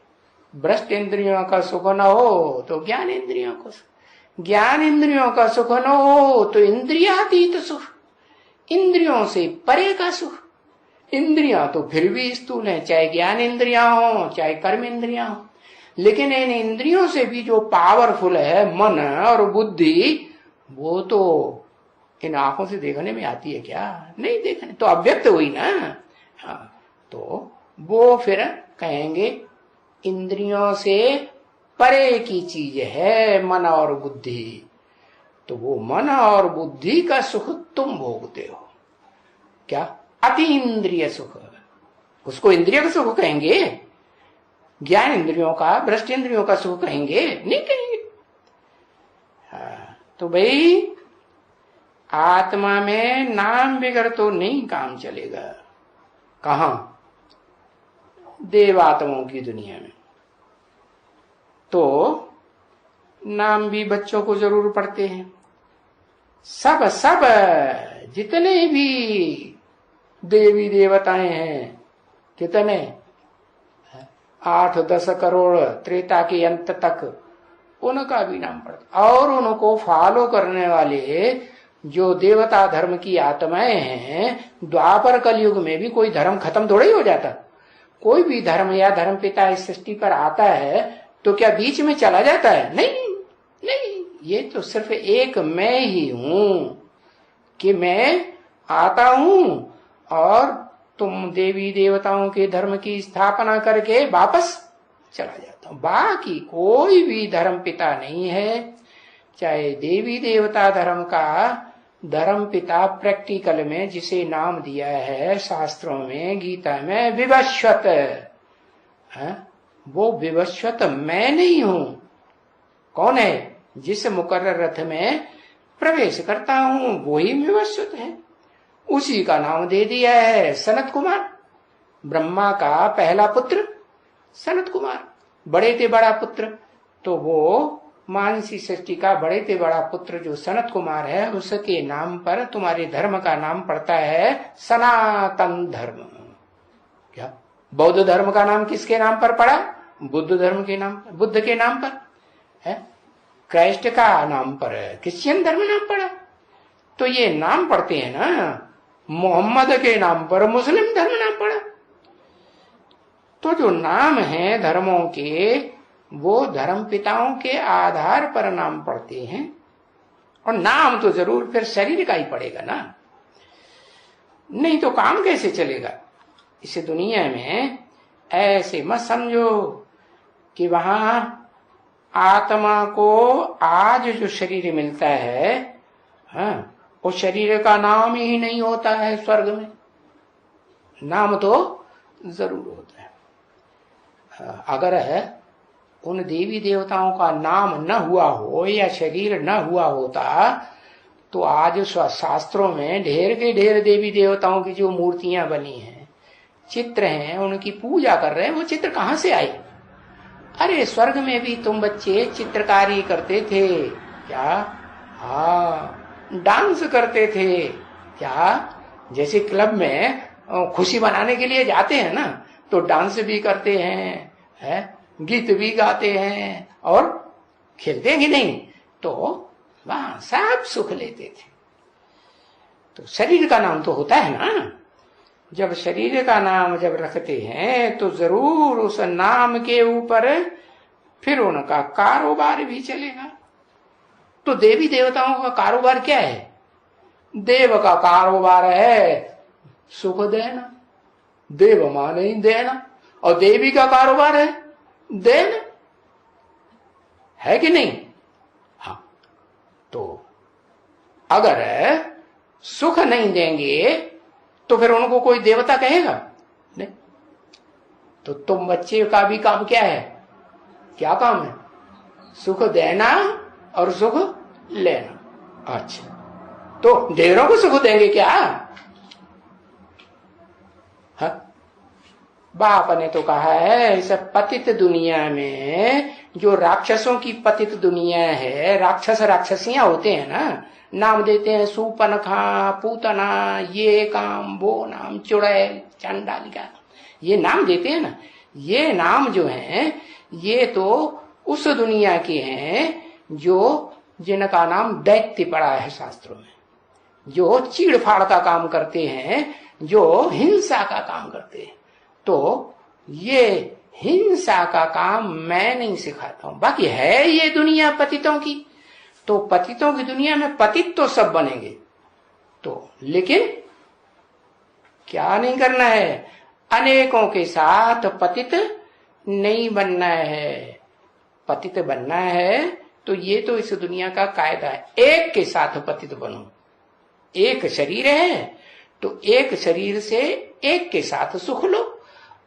भ्रष्ट इंद्रियों का सुख न हो तो ज्ञान इंद्रियों को सुख, ज्ञान इंद्रियों का सुख न हो तो इंद्रियातीत सुख, इंद्रियों से परे का सुख। इंद्रियां तो फिर भी स्थूल है, चाहे ज्ञान इंद्रियां हो चाहे कर्म इंद्रियां हो, लेकिन इन इंद्रियों से भी जो पावरफुल है मन और बुद्धि, वो तो इन आंखों से देखने में आती है क्या? नहीं देखने, तो अव्यक्त हुई ना। हाँ, तो वो फिर कहेंगे इंद्रियों से परे की चीज है मन और बुद्धि। तो वो मन और बुद्धि का सुख तुम भोगते हो। क्या? अति इंद्रिय सुख, उसको इंद्रिय का सुख कहेंगे? ज्ञान इंद्रियों का, भ्रष्ट इंद्रियों का सुख कहेंगे? नहीं कहेंगे। हाँ, तो भाई आत्मा में नाम बिगड़ तो नहीं काम चलेगा। कहां? देवात्माओं की दुनिया में तो नाम भी बच्चों को जरूर पढ़ते हैं। सब सब जितने भी देवी देवताएं हैं, कितने 8-10 करोड़ त्रेता के अंत तक, उनका भी नाम पड़ता। और उनको फॉलो करने वाले जो देवता धर्म की आत्माएं हैं, द्वापर कलयुग में भी कोई धर्म खत्म थोड़ा ही हो जाता। कोई भी धर्म या धर्म पिता इस सृष्टि पर आता है तो क्या बीच में चला जाता है? नहीं नहीं, ये तो सिर्फ एक मैं ही हूं कि मैं आता हूं और तुम देवी देवताओं के धर्म की स्थापना करके वापस चला जाता हूं। बाकी कोई भी धर्म पिता नहीं है। चाहे देवी देवता धर्म का धर्म पिता प्रैक्टिकल में जिसे नाम दिया है शास्त्रों में, गीता में, विवस्वत है, वो विवस्वत मैं नहीं हूं। कौन है? जिस मुकर्रर रथ में प्रवेश करता हूं वही विवस्वत है। उसी का नाम दे दिया है सनत कुमार। ब्रह्मा का पहला पुत्र सनत कुमार, बड़े ते बड़ा पुत्र। तो वो मानसी सृष्टि का बड़े ते बड़ा पुत्र जो सनत कुमार है, उसके नाम पर तुम्हारे धर्म का नाम पड़ता है सनातन धर्म। क्या? बौद्ध धर्म का नाम किसके नाम पर पड़ा? बुद्ध धर्म के नाम पर, बुद्ध के नाम पर है। क्राइस्ट का नाम पर क्रिश्चियन धर्म नाम पड़ा। तो ये नाम पड़ते हैं ना। मोहम्मद के नाम पर मुस्लिम धर्म नाम पड़ा। तो जो नाम है धर्मों के, वो धर्म पिताओं के आधार पर नाम पड़ते हैं। और नाम तो जरूर फिर शरीर का ही पड़ेगा ना, नहीं तो काम कैसे चलेगा इस दुनिया में। ऐसे मत समझो कि वहां आत्मा को आज जो शरीर मिलता है, हाँ, वो शरीर का नाम ही नहीं होता है। स्वर्ग में नाम तो जरूर होता है। अगर है उन देवी देवताओं का नाम न हुआ हो या शरीर न हुआ होता तो आज शास्त्रों में ढेर के ढेर देवी देवताओं की जो मूर्तियां बनी हैं, चित्र हैं, उनकी पूजा कर रहे हैं। वो चित्र कहां से आई? अरे स्वर्ग में भी तुम बच्चे चित्रकारी करते थे क्या? हाँ, डांस करते थे क्या? जैसे क्लब में खुशी मनाने के लिए जाते हैं ना, तो डांस भी करते हैं, है? गीत भी गाते हैं और खेलते हैं कि नहीं? तो वहां सब सुख लेते थे। तो शरीर का नाम तो होता है ना। जब शरीर का नाम जब रखते हैं तो जरूर उस नाम के ऊपर फिर उनका कारोबार भी चलेगा। तो देवी देवताओं का कारोबार क्या है? देव का कारोबार है सुख देना, देव माने ही देना, और देवी का कारोबार है देना। है कि नहीं? हाँ, तो अगर सुख नहीं देंगे तो फिर उनको कोई देवता कहेगा नहीं। तो तुम बच्चे का भी काम क्या है? क्या काम है? सुख देना और सुख लेना। अच्छा, तो ढेरों को सुख देंगे क्या? हाँ? बाप ने तो कहा है इस पतित दुनिया में, जो राक्षसों की पतित दुनिया है, राक्षस राक्षसियां होते हैं ना, नाम देते हैं सुपनखा, पूतना, ये काम, वो नाम, चुड़ैल, चंडालिका, ये नाम देते हैं ना। ये नाम जो हैं ये तो उस दुनिया के हैं जो जिनका नाम दैत्य पड़ा है शास्त्रों में, जो चीड़-फाड़ का काम करते हैं, जो हिंसा का काम करते हैं। तो ये हिंसा का काम मैं नहीं सिखाता हूं। बाकी है ये दुनिया पतितों की, तो पतितों की दुनिया में पतित तो सब बनेंगे, तो लेकिन क्या नहीं करना है? अनेकों के साथ पतित नहीं बनना है। पतित बनना है तो ये तो इस दुनिया का कायदा है, एक के साथ पतित बनो। एक शरीर है तो एक शरीर से एक के साथ सुख लो।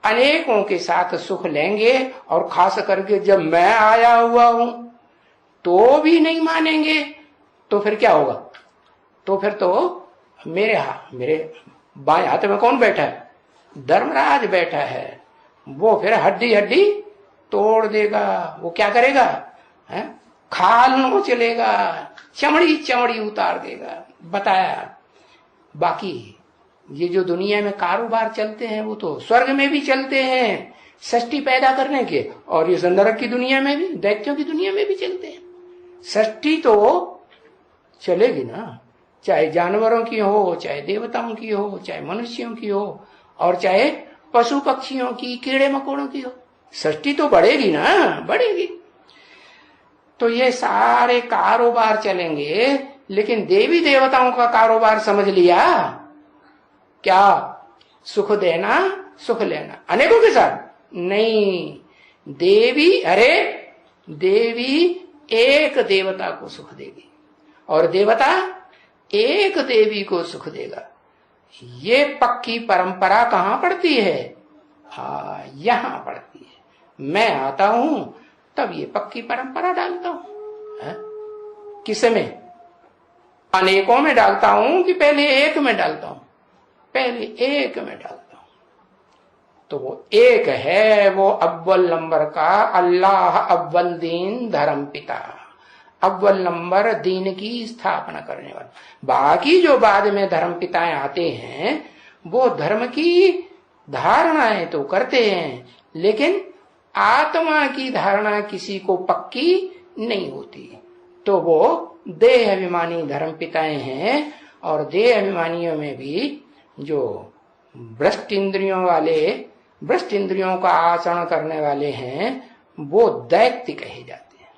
अनेकों के साथ सुख लेंगे, और खास करके जब मैं आया हुआ हूं तो भी नहीं मानेंगे, तो फिर क्या होगा? तो फिर तो मेरे बाएं हाथ में कौन बैठा है? धर्मराज बैठा है। वो फिर हड्डी हड्डी तोड़ देगा। वो क्या करेगा? खाल नोच लेगा, चमड़ी चमड़ी उतार देगा। बताया। बाकी ये जो दुनिया में कारोबार चलते हैं वो तो स्वर्ग में भी चलते हैं, सृष्टि पैदा करने के, और ये नरक की दुनिया में भी, दैत्यों की दुनिया में भी चलते हैं। सृष्टि तो चलेगी ना, चाहे जानवरों की हो, चाहे देवताओं की हो, चाहे मनुष्यों की हो, और चाहे पशु पक्षियों की, कीड़े मकोड़ों की हो। सृष्टि तो बढ़ेगी ना, बढ़ेगी। तो ये सारे कारोबार चलेंगे, लेकिन देवी देवताओं का कारोबार समझ लिया क्या? सुख देना, सुख लेना, अनेकों के साथ नहीं। देवी, अरे देवी एक देवता को सुख देगी, और देवता एक देवी को सुख देगा। ये पक्की परंपरा कहां पड़ती है? हाँ, यहां पड़ती है। मैं आता हूं तब ये पक्की परंपरा डालता हूं। किसमें? अनेकों में डालता हूं कि पहले एक में डालता हूं? पहले एक में डालता हूं। तो वो एक है, वो अव्वल नंबर का अल्लाह अव्वल दीन धर्म पिता, अव्वल नंबर दीन की स्थापना करने वाला। बाकी जो बाद में धर्म पिताएं आते हैं वो धर्म की धारणाएं तो करते हैं, लेकिन आत्मा की धारणा किसी को पक्की नहीं होती। तो वो देह अभिमानी धर्म पिताएं हैं, और देह अभिमानियों में भी जो भ्रष्ट इंद्रियों वाले, भ्रष्ट इंद्रियों का आचरण करने वाले हैं, वो दैत्य कहे जाते हैं।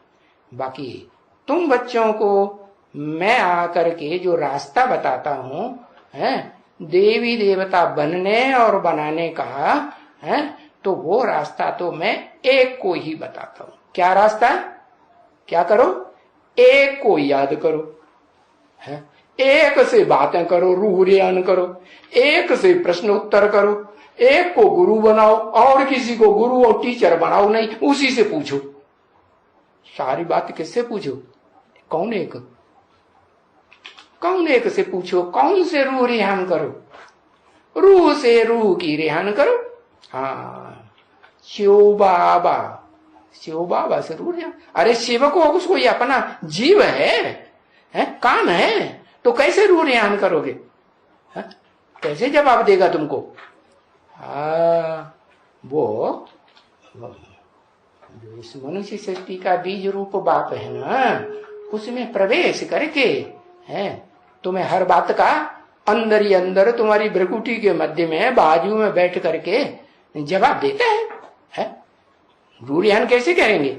बाकी तुम बच्चों को मैं आकर के जो रास्ता बताता हूं, देवी देवता बनने और बनाने का है, तो वो रास्ता तो मैं एक को ही बताता हूं। क्या रास्ता? क्या करो? एक को याद करो, है? एक से बातें करो, रूह रेयान करो, एक से प्रश्न उत्तर करो, एक को गुरु बनाओ, और किसी को गुरु और टीचर बनाओ नहीं, उसी से पूछो। सारी बात किससे पूछो? कौन एक? कौन एक से पूछो? कौन से रूह रेहान करो? रूह से रूह की रेहान करो। हाँ, शिव बाबा, शिव बाबा से रूह रेहान। अरे शिव को, उसको ये अपना जीव है, कान है, तो कैसे रूह रेहान करोगे? कैसे जवाब देगा तुमको? वो जो इस मनुष्य सृष्टि का बीज रूप बाप है ना, उसमें प्रवेश करके तुम्हें हर बात का अंदर ही अंदर तुम्हारी भ्रकुटी के मध्य में, बाजू में बैठ करके जवाब देता है। रूह रेहान कैसे करेंगे?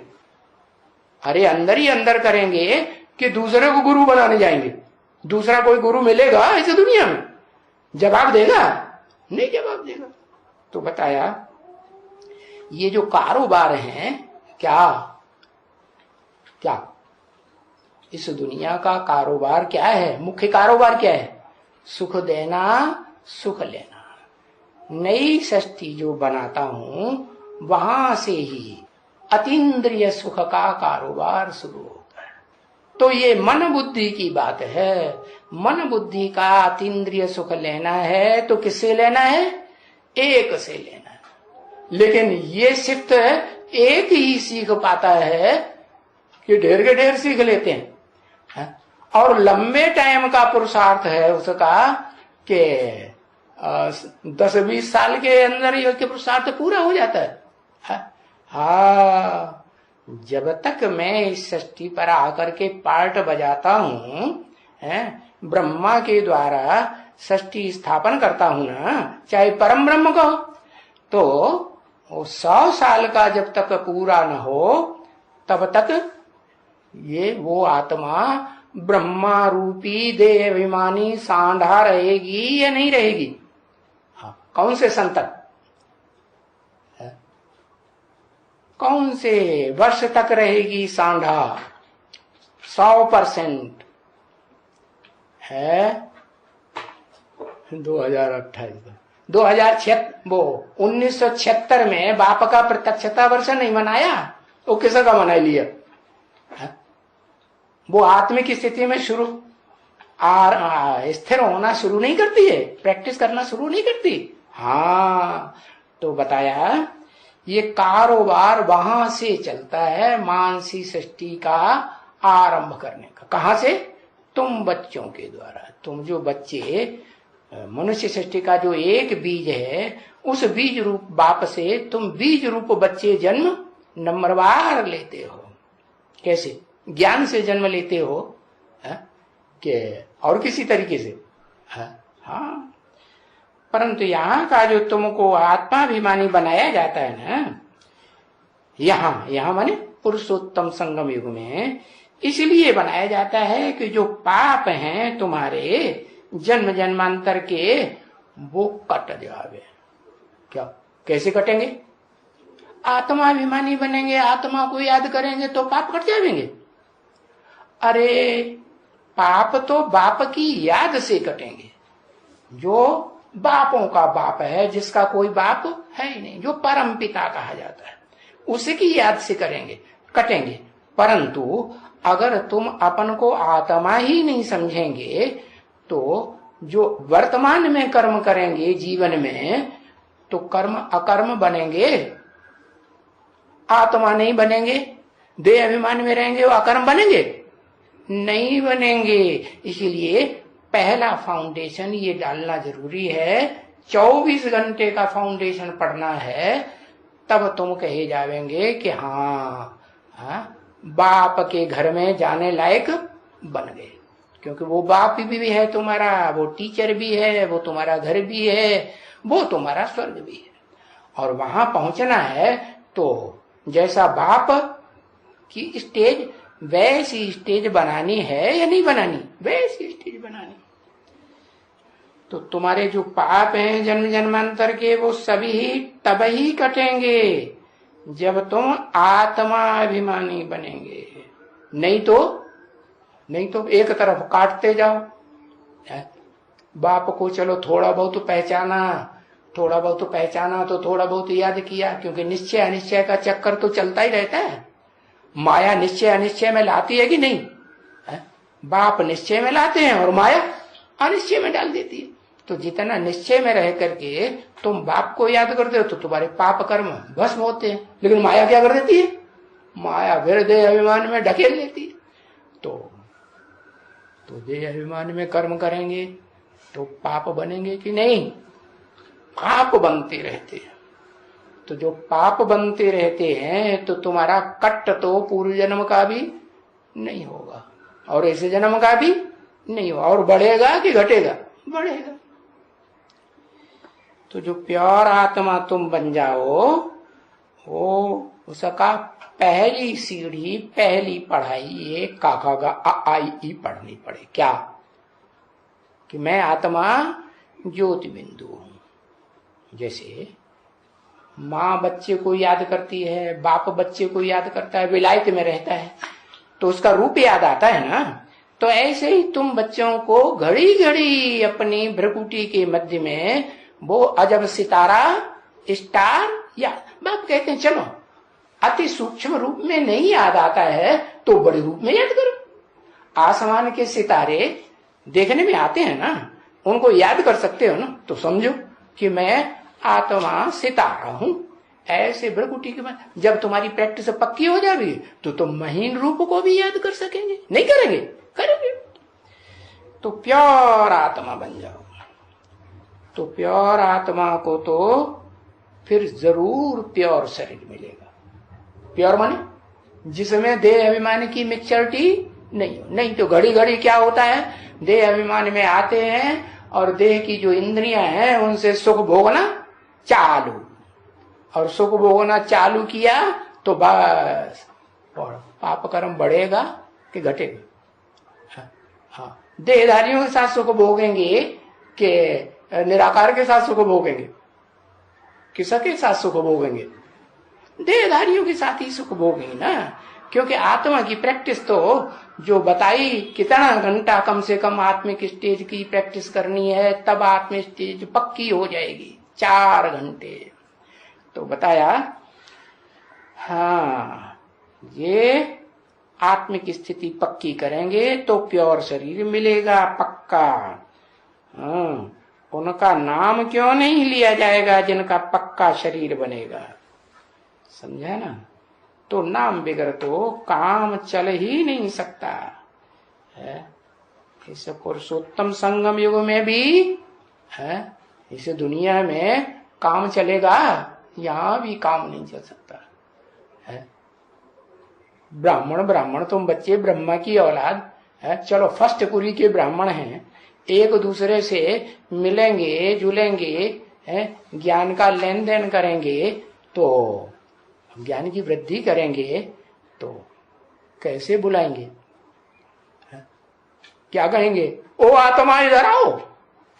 अरे अंदर ही अंदर करेंगे कि दूसरे को गुरु बनाने जाएंगे। दूसरा कोई गुरु मिलेगा इस दुनिया में? जवाब देगा? नहीं जवाब देगा। तो बताया ये जो कारोबार हैं, क्या क्या इस दुनिया का कारोबार क्या है? मुख्य कारोबार क्या है? सुख देना, सुख लेना। नई सृष्टि जो बनाता हूं वहां से ही अतीन्द्रिय सुख का कारोबार शुरू होता है। तो ये मन बुद्धि की बात है। मन बुद्धि का अतीन्द्रिय सुख लेना है तो किससे लेना है? एक से लेना है। लेकिन ये सिर्फ एक ही सीख पाता है कि ढेर के ढेर सीख लेते हैं। और लंबे टाइम का पुरुषार्थ है उसका कि 10-20 साल के अंदर ये पुरुषार्थ पूरा हो जाता है। हाँ, जब तक मैं इस सृष्टि पर आकर के पार्ट बजाता हूँ, ब्रह्मा के द्वारा सृष्टि स्थापन करता हूँ ना, चाहे परम ब्रह्म का हो, तो वो 100 साल का जब तक पूरा न हो तब तक ये वो आत्मा ब्रह्मा रूपी देह अभिमानी सांढा रहेगी या नहीं रहेगी? हाँ, कौन से संतक, कौन से वर्ष तक रहेगी सांढा? 100% है 1976 में बाप का प्रत्यक्षता वर्ष नहीं मनाया, वो किसका मना लिया? वो आत्मिक स्थिति में शुरू स्थिर होना शुरू नहीं करती है, प्रैक्टिस करना शुरू नहीं करती। हाँ, तो बताया ये कारोबार वहां से चलता है मानसी सृष्टि का आरंभ करने का। कहां से? तुम बच्चों के द्वारा। तुम जो बच्चे, मनुष्य सृष्टि का जो एक बीज है, उस बीज रूप बाप से तुम बीज रूप बच्चे जन्म नंबरवार लेते हो। कैसे? ज्ञान से जन्म लेते हो कि और किसी तरीके से? हाँ, परंतु यहाँ का जो तुमको आत्माभिमानी बनाया जाता है ना, यहाँ माने पुरुषोत्तम संगम युग में इसलिए बनाया जाता है कि जो पाप हैं तुम्हारे जन्म जन्मांतर के, वो कट जावे। क्या? कैसे कटेंगे? आत्माभिमानी बनेंगे, आत्मा को याद करेंगे तो पाप कट जाएंगे। अरे, पाप तो बाप की याद से कटेंगे। जो बापों का बाप है, जिसका कोई बाप है ही नहीं, जो परम पिता कहा जाता है, उसकी याद से कटेंगे। परंतु अगर तुम अपन को आत्मा ही नहीं समझेंगे तो जो वर्तमान में कर्म करेंगे जीवन में, तो कर्म अकर्म बनेंगे, आत्मा नहीं बनेंगे। देह अभिमान में रहेंगे, वो अकर्म बनेंगे? नहीं बनेंगे। इसलिए पहला फाउंडेशन ये डालना जरूरी है। 24 घंटे का फाउंडेशन पढ़ना है, तब तुम कहे जावेंगे कि हाँ, बाप के घर में जाने लायक बन गए। क्योंकि वो बाप भी है तुम्हारा, वो टीचर भी है, वो तुम्हारा घर भी है, वो तुम्हारा स्वर्ग भी है। और वहां पहुंचना है तो जैसा बाप की स्टेज, वैसी स्टेज बनानी है या नहीं बनानी? वैसी स्टेज बनानी। तो तुम्हारे जो पाप हैं जन्म जन्मांतर के, वो सभी तब ही कटेंगे जब तुम आत्माभिमानी बनेंगे। नहीं तो एक तरफ काटते जाओ। बाप को चलो थोड़ा बहुत पहचाना तो थोड़ा बहुत याद किया, क्योंकि निश्चय अनिश्चय का चक्कर तो चलता ही रहता है। माया निश्चय अनिश्चय में लाती है कि नहीं? बाप निश्चय में लाते हैं और माया अनिश्चय में डाल देती है। तो जितना निश्चय में रह करके तुम बाप को याद करते हो तो तुम्हारे पाप कर्म भस्म होते हैं। लेकिन माया क्या कर देती है? माया फिर देह अभिमान में ढकेल लेती है। तो देह अभिमान में कर्म करेंगे तो पाप बनेंगे कि नहीं? पाप बनते रहते हैं। तो जो पाप बनते रहते हैं तो तुम्हारा कट तो पूर्व जन्म का भी नहीं होगा और ऐसे जन्म का भी नहीं होगा। और बढ़ेगा कि घटेगा? बढ़ेगा। तो जो प्योर आत्मा तुम बन जाओ, वो उसका पहली सीढ़ी, पहली पढ़ाई ये काका का आ आई ई पढ़नी पड़े। क्या? कि मैं आत्मा ज्योति बिंदु हूं। जैसे माँ बच्चे को याद करती है, बाप बच्चे को याद करता है, विलायत में रहता है, तो उसका रूप याद आता है ना। तो ऐसे ही तुम बच्चों को घड़ी घड़ी अपनी भ्रकुटी के मध्य में वो अजब सितारा स्टार या बाप कहते हैं चलो अति सूक्ष्म रूप में नहीं याद आता है तो बड़े रूप में याद करो। आसमान के सितारे देखने में आते हैं ना, उनको याद कर सकते हो ना, तो समझो कि मैं आत्मा सितारा हूं। ऐसे भ्रकुटी के बाद जब तुम्हारी प्रैक्टिस पक्की हो जाएगी तो तुम महीन रूप को भी याद कर सकेंगे। नहीं करेंगे? करेंगे। तो प्योर आत्मा बन जाओ। तो प्योर आत्मा को तो फिर जरूर प्योर शरीर मिलेगा। प्योर माने जिसमें देह अभिमान की मिक्सचरिटी नहीं हो। नहीं तो घड़ी घड़ी क्या होता है, देह अभिमान में आते हैं और देह की जो इंद्रियां हैं उनसे सुख भोगना चालू, और सुख भोगना चालू किया तो बस पाप कर्म बढ़ेगा कि घटेगा। हाँ, देहधारियों के साथ सुख भोगेंगे कि निराकार के साथ सुख भोगेंगे? किसके साथ सुख भोगेंगे? देहधारियों के साथ ही सुख भोगेंगे ना, क्योंकि आत्मा की प्रैक्टिस तो जो बताई कितना घंटा कम से कम आत्मिक स्टेज की प्रैक्टिस करनी है तब आत्मिक स्टेज पक्की हो जाएगी। 4 घंटे तो बताया। हाँ, ये आत्मिक स्थिति पक्की करेंगे तो प्योर शरीर मिलेगा पक्का। हाँ, उनका नाम क्यों नहीं लिया जाएगा जिनका पक्का शरीर बनेगा? समझा ना? तो नाम बिगर तो काम चल ही नहीं सकता है। इस पुरुषोत्तम संगम युग में भी है, इस दुनिया में काम चलेगा? यहां भी काम नहीं चल सकता है। ब्राह्मण तुम बच्चे ब्रह्मा की औलाद है, चलो फर्स्ट कुरी के ब्राह्मण हैं, एक दूसरे से मिलेंगे जुलेंगे है, ज्ञान का लेन देन करेंगे तो ज्ञान की वृद्धि करेंगे, तो कैसे बुलाएंगे है? क्या कहेंगे? ओ आत्मा इधर आओ,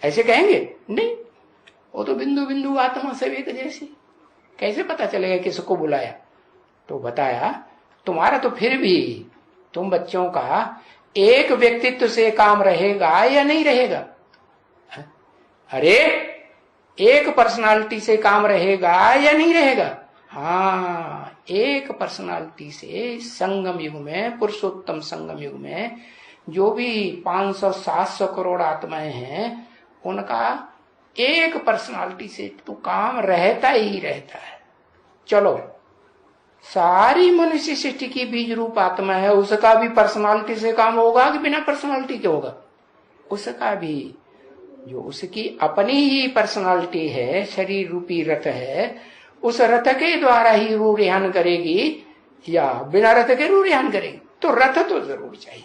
ऐसे कहेंगे? नहीं, वो तो बिंदु बिंदु आत्मा सब एक जैसी, कैसे पता चलेगा किसको बुलाया? तो बताया तुम्हारा तो फिर भी तुम बच्चों का एक व्यक्तित्व से काम रहेगा या नहीं रहेगा? अरे एक पर्सनालिटी से काम रहेगा या नहीं रहेगा? हाँ, एक पर्सनालिटी से संगम युग में, पुरुषोत्तम संगम युग में जो भी 500-700 करोड़ आत्माएं हैं, उनका एक पर्सनालिटी से तो काम रहता ही रहता है। चलो, सारी मनुष्य सृष्टि की बीज रूप आत्मा है, उसका भी पर्सनालिटी से काम होगा कि बिना पर्सनालिटी के होगा? उसका भी, जो उसकी अपनी ही पर्सनालिटी है, शरीर रूपी रथ है, उस रथ के द्वारा ही रूढ़ियान करेगी या बिना रथ के रूढ़ियान करेगी? तो रथ तो जरूर चाहिए,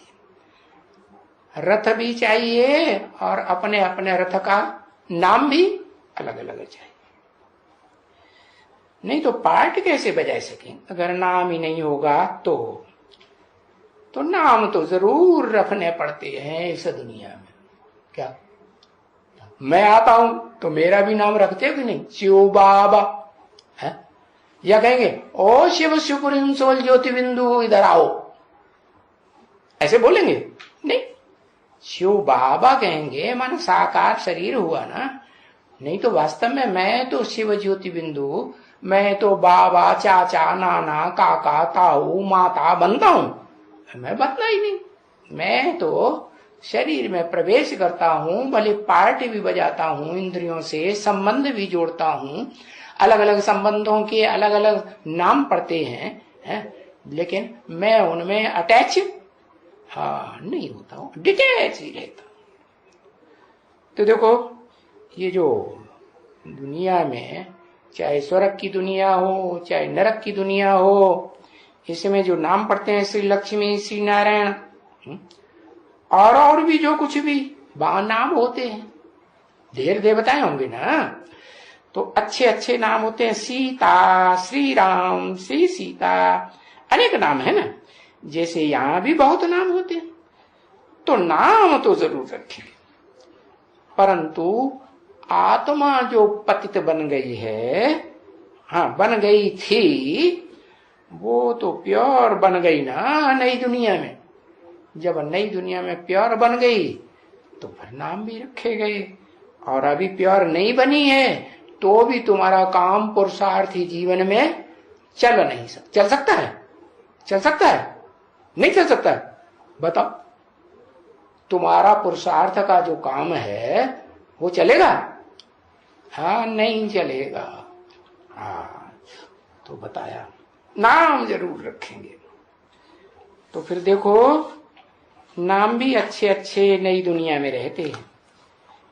रथ भी चाहिए और अपने अपने रथ का नाम भी अलग अलग चाहिए। नहीं तो पार्ट कैसे बजा सकें अगर नाम ही नहीं होगा? तो नाम तो जरूर रखने पड़ते हैं इस दुनिया में। क्या मैं आता हूं तो मेरा भी नाम रखते हो कि नहीं? शिव बाबा है, या कहेंगे ओ शिव शिवपुरी सोल ज्योति बिंदु इधर आओ, ऐसे बोलेंगे? नहीं, शिव बाबा कहेंगे, मानो साकार शरीर हुआ ना। नहीं तो वास्तव में मैं तो शिव ज्योति बिंदु, मैं तो बाबा चाचा नाना काका ताऊ माता बनता हूं? मैं बनता ही नहीं। मैं तो शरीर में प्रवेश करता हूं, भले पार्टी भी बजाता हूं, इंद्रियों से संबंध भी जोड़ता हूं, अलग अलग संबंधों के अलग अलग नाम पड़ते हैं, लेकिन मैं उनमें अटैच नहीं होता हूं, डिटैच ही रहता हूं। तो देखो, ये जो दुनिया में चाहे स्वर्ग की दुनिया हो चाहे नरक की दुनिया हो, इसमें जो नाम पढ़ते हैं श्री लक्ष्मी श्री नारायण और भी जो कुछ भी नाम होते हैं, ढेर देवताएं होंगे ना, तो अच्छे अच्छे नाम होते हैं। सीता, श्री राम, श्री सीता, अनेक नाम है ना। जैसे यहां भी बहुत नाम होते हैं, तो नाम तो जरूर रखें, परंतु आत्मा जो पतित बन गई है, बन गई थी, वो तो प्योर बन गई ना नई दुनिया में। जब नई दुनिया में प्योर बन गई तो फिर नाम भी रखे गए। और अभी प्योर नहीं बनी है तो भी तुम्हारा काम पुरुषार्थी जीवन में चल नहीं सकता। चल सकता है? चल सकता है? नहीं चल सकता है? बताओ, तुम्हारा पुरुषार्थ का जो काम है वो चलेगा? हाँ, नहीं चलेगा। हाँ, तो बताया नाम जरूर रखेंगे। तो फिर देखो, नाम भी अच्छे अच्छे नई दुनिया में रहते हैं।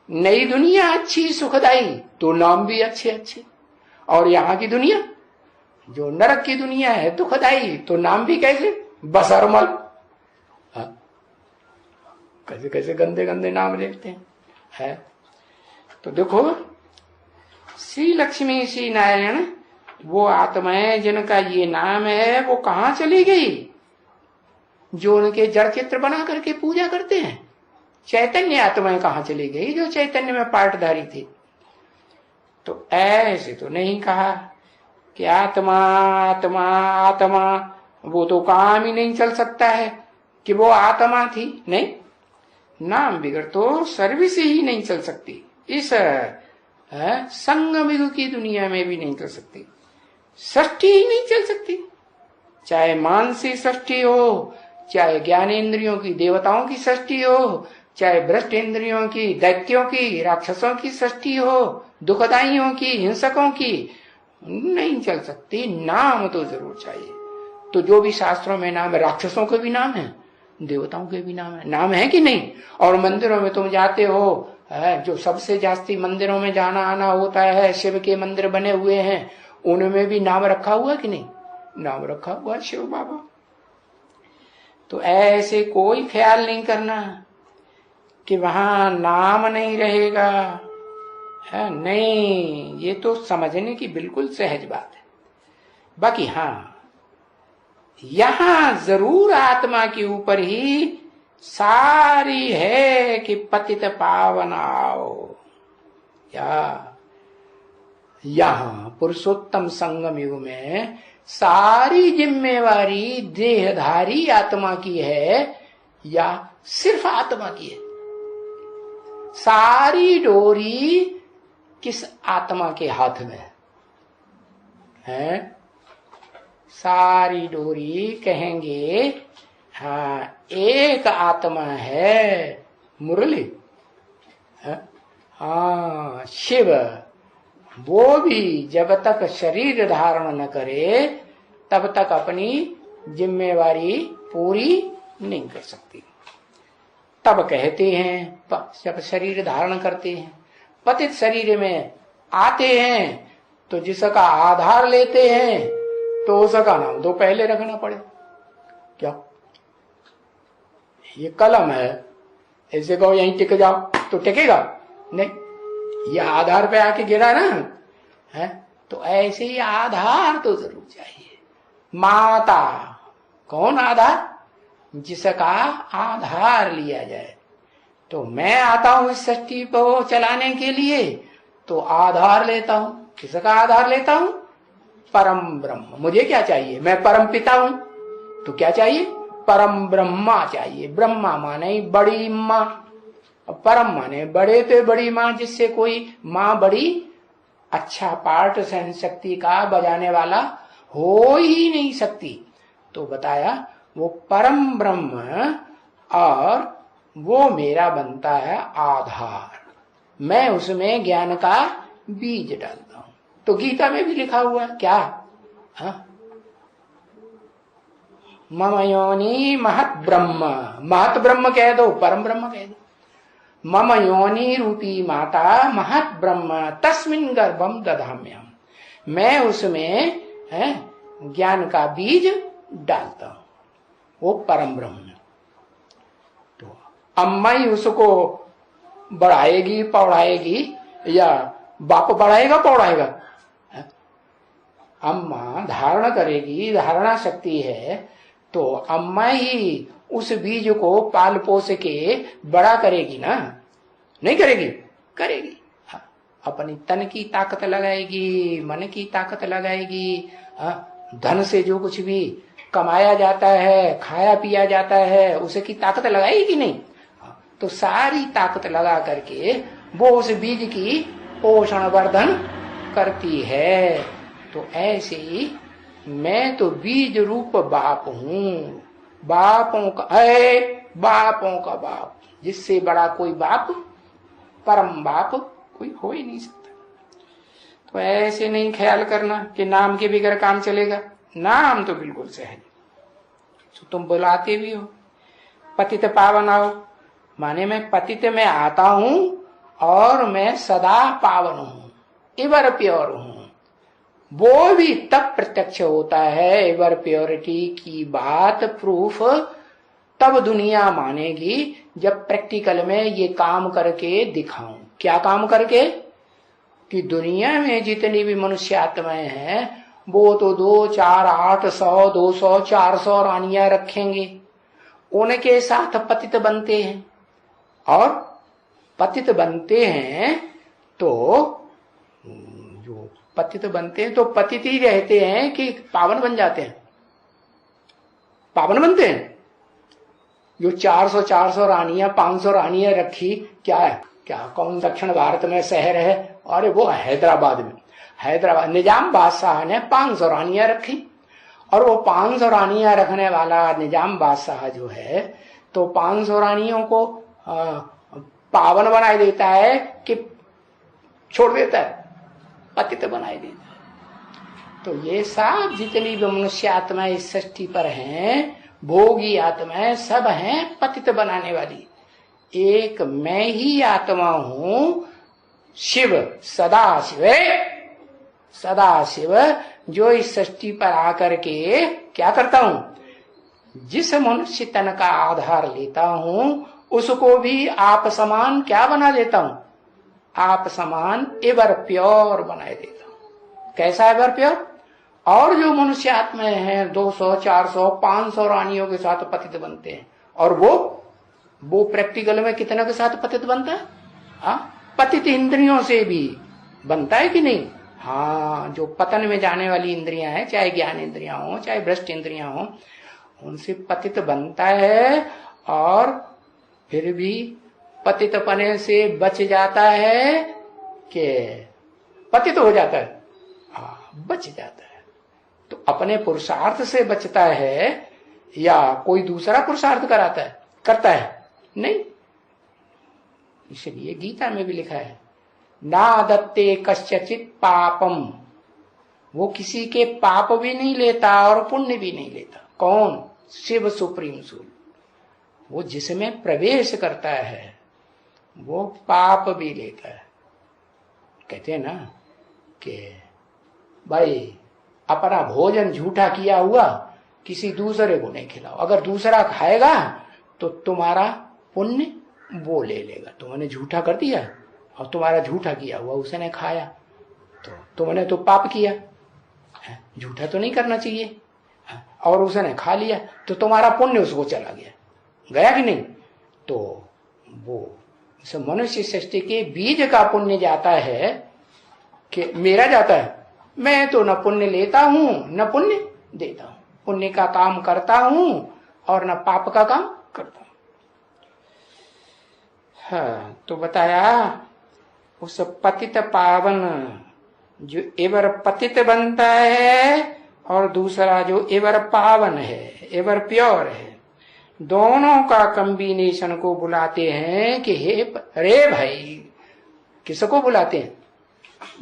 नई दुनिया अच्छी सुखदाई तो नाम भी अच्छे अच्छे। और यहाँ की दुनिया जो नरक की दुनिया है दुखदाई, तो नाम भी कैसे? बसरमल। कैसे कैसे गंदे गंदे नाम लेते हैं, है? तो देखो, श्री लक्ष्मी श्री नारायण वो आत्माएं जिनका ये नाम है वो कहाँ चली गई? जो उनके जड़ चित्र बना करके पूजा करते हैं। चैतन्य आत्माएं कहाँ चली गई जो चैतन्य में पार्टधारी थी? तो ऐसे तो नहीं कहा कि आत्मा आत्मा आत्मा, वो तो काम ही नहीं चल सकता है कि वो आत्मा थी। नहीं, नाम बिगड़ तो सर्विस ही नहीं चल सकती। इस संगम युग की दुनिया में भी नहीं चल सकती, सृष्टि ही नहीं चल सकती। चाहे मानसिक सृष्टि हो, चाहे ज्ञानेन्द्रियों की देवताओं की सृष्टि हो, चाहे भ्रष्ट इंद्रियों की दैत्यों की राक्षसों की सृष्टि हो, दुखदाइयों की हिंसकों की, नहीं चल सकती। नाम तो जरूर चाहिए। तो जो भी शास्त्रों में नाम है, राक्षसों के भी नाम है, देवताओं के भी नाम है। नाम है कि नहीं? और मंदिरों में तुम जाते हो, जो सबसे जास्ती मंदिरों में जाना आना होता है, शिव के मंदिर बने हुए हैं, उनमें भी नाम रखा हुआ कि नहीं? नाम रखा हुआ शिव बाबा। तो ऐसे कोई ख्याल नहीं करना कि वहां नाम नहीं रहेगा, है? नहीं, ये तो समझने की बिल्कुल सहज बात है। बाकी हाँ, यहां जरूर आत्मा के ऊपर ही सारी है कि पतित पावन आओ। यहां पुरुषोत्तम संगम युग में सारी जिम्मेवारी देहधारी आत्मा की है या सिर्फ आत्मा की है? सारी डोरी किस आत्मा के हाथ में है? सारी डोरी कहेंगे हाँ, एक आत्मा है मुरली, हाँ शिव। वो भी जब तक शरीर धारण न करे तब तक अपनी जिम्मेवारी पूरी नहीं कर सकती। तब कहते हैं जब शरीर धारण करते हैं, पतित शरीर में आते हैं, तो जिसका आधार लेते हैं तो उसका नाम तो पहले रखना पड़े। क्या ये कलम है, ऐसे कहो यहीं टिक जाओ तो टिकेगा नहीं? ये आधार पे आके गिरा ना, है? तो ऐसे ही आधार तो जरूर चाहिए। माता कौन आधार? जिसका आधार लिया जाए। तो मैं आता हूं इस सृष्टि को चलाने के लिए, तो आधार लेता हूं। किसका आधार लेता हूं? परम ब्रह्म। मुझे क्या चाहिए? मैं परम पिता हूं, तो क्या चाहिए? परम ब्रह्मा चाहिए। ब्रह्मा माने बड़ी माँ, परम माने बड़े पे बड़ी माँ, जिससे कोई माँ बड़ी अच्छा पार्ट सहन शक्ति का बजाने वाला हो ही नहीं सकती। तो बताया वो परम ब्रह्म और वो मेरा बनता है आधार। मैं उसमें ज्ञान का बीज डालता हूं। तो गीता में भी लिखा हुआ है क्या? हाँ, मम योनि महत ब्रह्म। महत ब्रह्म कह दो, परम ब्रह्म कह दो। मम योनि रूपी माता महत ब्रह्म तस्मिन गर्भम दधाम्यहम। मैं उसमें ज्ञान का बीज डालता हूं, वो परम ब्रह्म। तो अम्मा ही उसको बढ़ाएगी पौड़ाएगी या बाप बढ़ाएगा पौड़ाएगा? अम्मा धारण करेगी, धारणा शक्ति है, तो अम्मा ही उस बीज को पाल पोस के बड़ा करेगी ना? नहीं करेगी? करेगी। हाँ, अपनी तन की ताकत लगाएगी, मन की ताकत लगाएगी, धन से जो कुछ भी कमाया जाता है, खाया पिया जाता है, उसे की ताकत लगाई कि नहीं? तो सारी ताकत लगा करके वो उस बीज की पोषण वर्धन करती है। तो ऐसे ही मैं तो बीज रूप बाप हूँ, बापों का बापों का बाप, जिससे बड़ा कोई बाप, परम बाप कोई हो ही नहीं सकता। तो ऐसे नहीं ख्याल करना कि नाम के बगैर काम चलेगा। नाम तो बिल्कुल सहज। तो तुम बुलाते भी हो पतित पावन आओ, माने मैं पतित में आता हूं और मैं सदा पावन हूं, एवर प्योर हूं। वो भी तब प्रत्यक्ष होता है एवर प्योरिटी की बात, प्रूफ तब दुनिया मानेगी जब प्रैक्टिकल में ये काम करके दिखाऊं। क्या काम करके? कि दुनिया में जितनी भी मनुष्य आत्माएं हैं वो तो 2, 4, 8, 100, 200, 400 रानियां रखेंगे, उनके साथ पतित बनते हैं। और पतित बनते हैं तो जो पतित बनते हैं तो पतित ही रहते हैं कि पावन बन जाते हैं? पावन बनते हैं। जो 400 रानियां, 500 रानियां रखी, क्या है? क्या कौन दक्षिण भारत में शहर है? अरे वो हैदराबाद में, हैदराबाद निजाम बादशाह ने 500 रानियां रखी। और वो 500 रानियां रखने वाला निजाम बादशाह जो है, तो 500 रानियों को पावन बनाए देता है कि छोड़ देता है? पतित बनाए देता है। तो ये सब जितनी भी मनुष्य आत्माएं इस सृष्टि पर हैं, भोगी आत्माएं सब हैं पतित बनाने वाली। एक मैं ही आत्मा हूं, शिव, सदाशिव, सदाशिव, जो इस सृष्टि पर आकर के क्या करता हूं? जिस मनुष्य तन का आधार लेता हूं उसको भी आप समान क्या बना देता हूं? आप समान एवर प्योर बनाए देता हूं। कैसा एवर प्योर? और जो मनुष्य आत्माएं हैं 200, 400, 500 रानियों के साथ पतित बनते हैं। और वो प्रैक्टिकल में कितने के साथ पतित बनता है? हाँ, पतित इंद्रियों से भी बनता है कि नहीं? हाँ, जो पतन में जाने वाली इंद्रियां हैं, चाहे ज्ञान इंद्रियां हो चाहे भ्रष्ट इंद्रियां हो, उनसे पतित बनता है। और फिर भी पतित पने से बच जाता है कि पतित हो जाता है? हाँ, बच जाता है। तो अपने पुरुषार्थ से बचता है या कोई दूसरा पुरुषार्थ करता है? नहीं। इसलिए गीता में भी लिखा है, ना दत्ते कश्चित पापम, वो किसी के पाप भी नहीं लेता और पुण्य भी नहीं लेता। कौन? Shiva supreme soul. वो जिसमें प्रवेश करता है वो पाप भी लेता है। कहते हैं ना कि भाई अपना भोजन झूठा किया हुआ किसी दूसरे को नहीं खिलाओ, अगर दूसरा खाएगा तो तुम्हारा पुण्य वो ले लेगा। तुमने झूठा कर दिया और तुम्हारा झूठा किया हुआ उसने खाया तो तुमने तो पाप किया। झूठा तो नहीं करना चाहिए, और उसने खा लिया तो तुम्हारा पुण्य उसको चला गया कि नहीं? तो वो मनुष्य सृष्टि के बीज का पुण्य जाता है कि मेरा जाता है। मैं तो न पुण्य लेता हूं न पुण्य देता हूं, पुण्य का काम करता हूं और न पाप का काम करता हूं। हाँ, तो बताया उस पतित पावन जो एवर पतित बनता है और दूसरा जो एवर पावन है, एवर प्योर है, दोनों का कॉम्बिनेशन को बुलाते हैं कि हे रे भाई। किसको बुलाते हैं?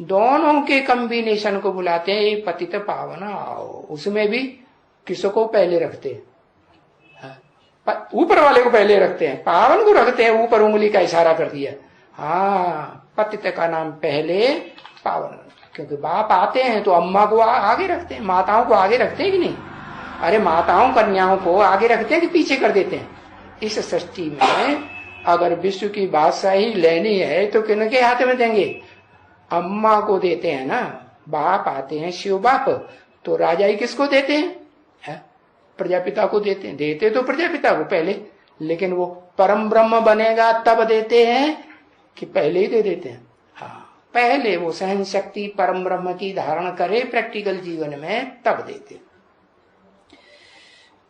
दोनों के कॉम्बिनेशन को बुलाते हैं, ये पतित पावन आओ। उसमें भी किसको पहले रखते हैं? ऊपर वाले को पहले रखते हैं, पावन को रखते हैं, ऊपर उंगली का इशारा कर दिया। हाँ, पतित का नाम पहले, पावन। क्योंकि बाप आते हैं तो अम्मा को आगे रखते हैं, माताओं को आगे रखते हैं कि नहीं? अरे माताओं कन्याओं को आगे रखते हैं कि पीछे कर देते हैं? इस सृष्टि में अगर विश्व की बादशाही लेनी है तो किनके हाथ में देंगे? अम्मा को देते हैं ना। बाप आते हैं, शिव बाप, तो राजाई किसको देते हैं? प्रजापिता को देते हैं। देते तो प्रजापिता को पहले, लेकिन वो परम ब्रह्म बनेगा तब देते हैं कि पहले ही दे देते हैं? हाँ, पहले वो सहन शक्ति परम ब्रह्म की धारण करे प्रैक्टिकल जीवन में, तब देते।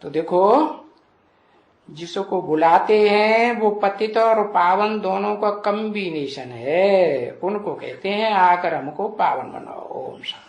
तो देखो, जिसको बुलाते हैं वो पतित और पावन दोनों का कॉम्बिनेशन है, उनको कहते हैं आकर हमको पावन बनाओ। ओम शांति।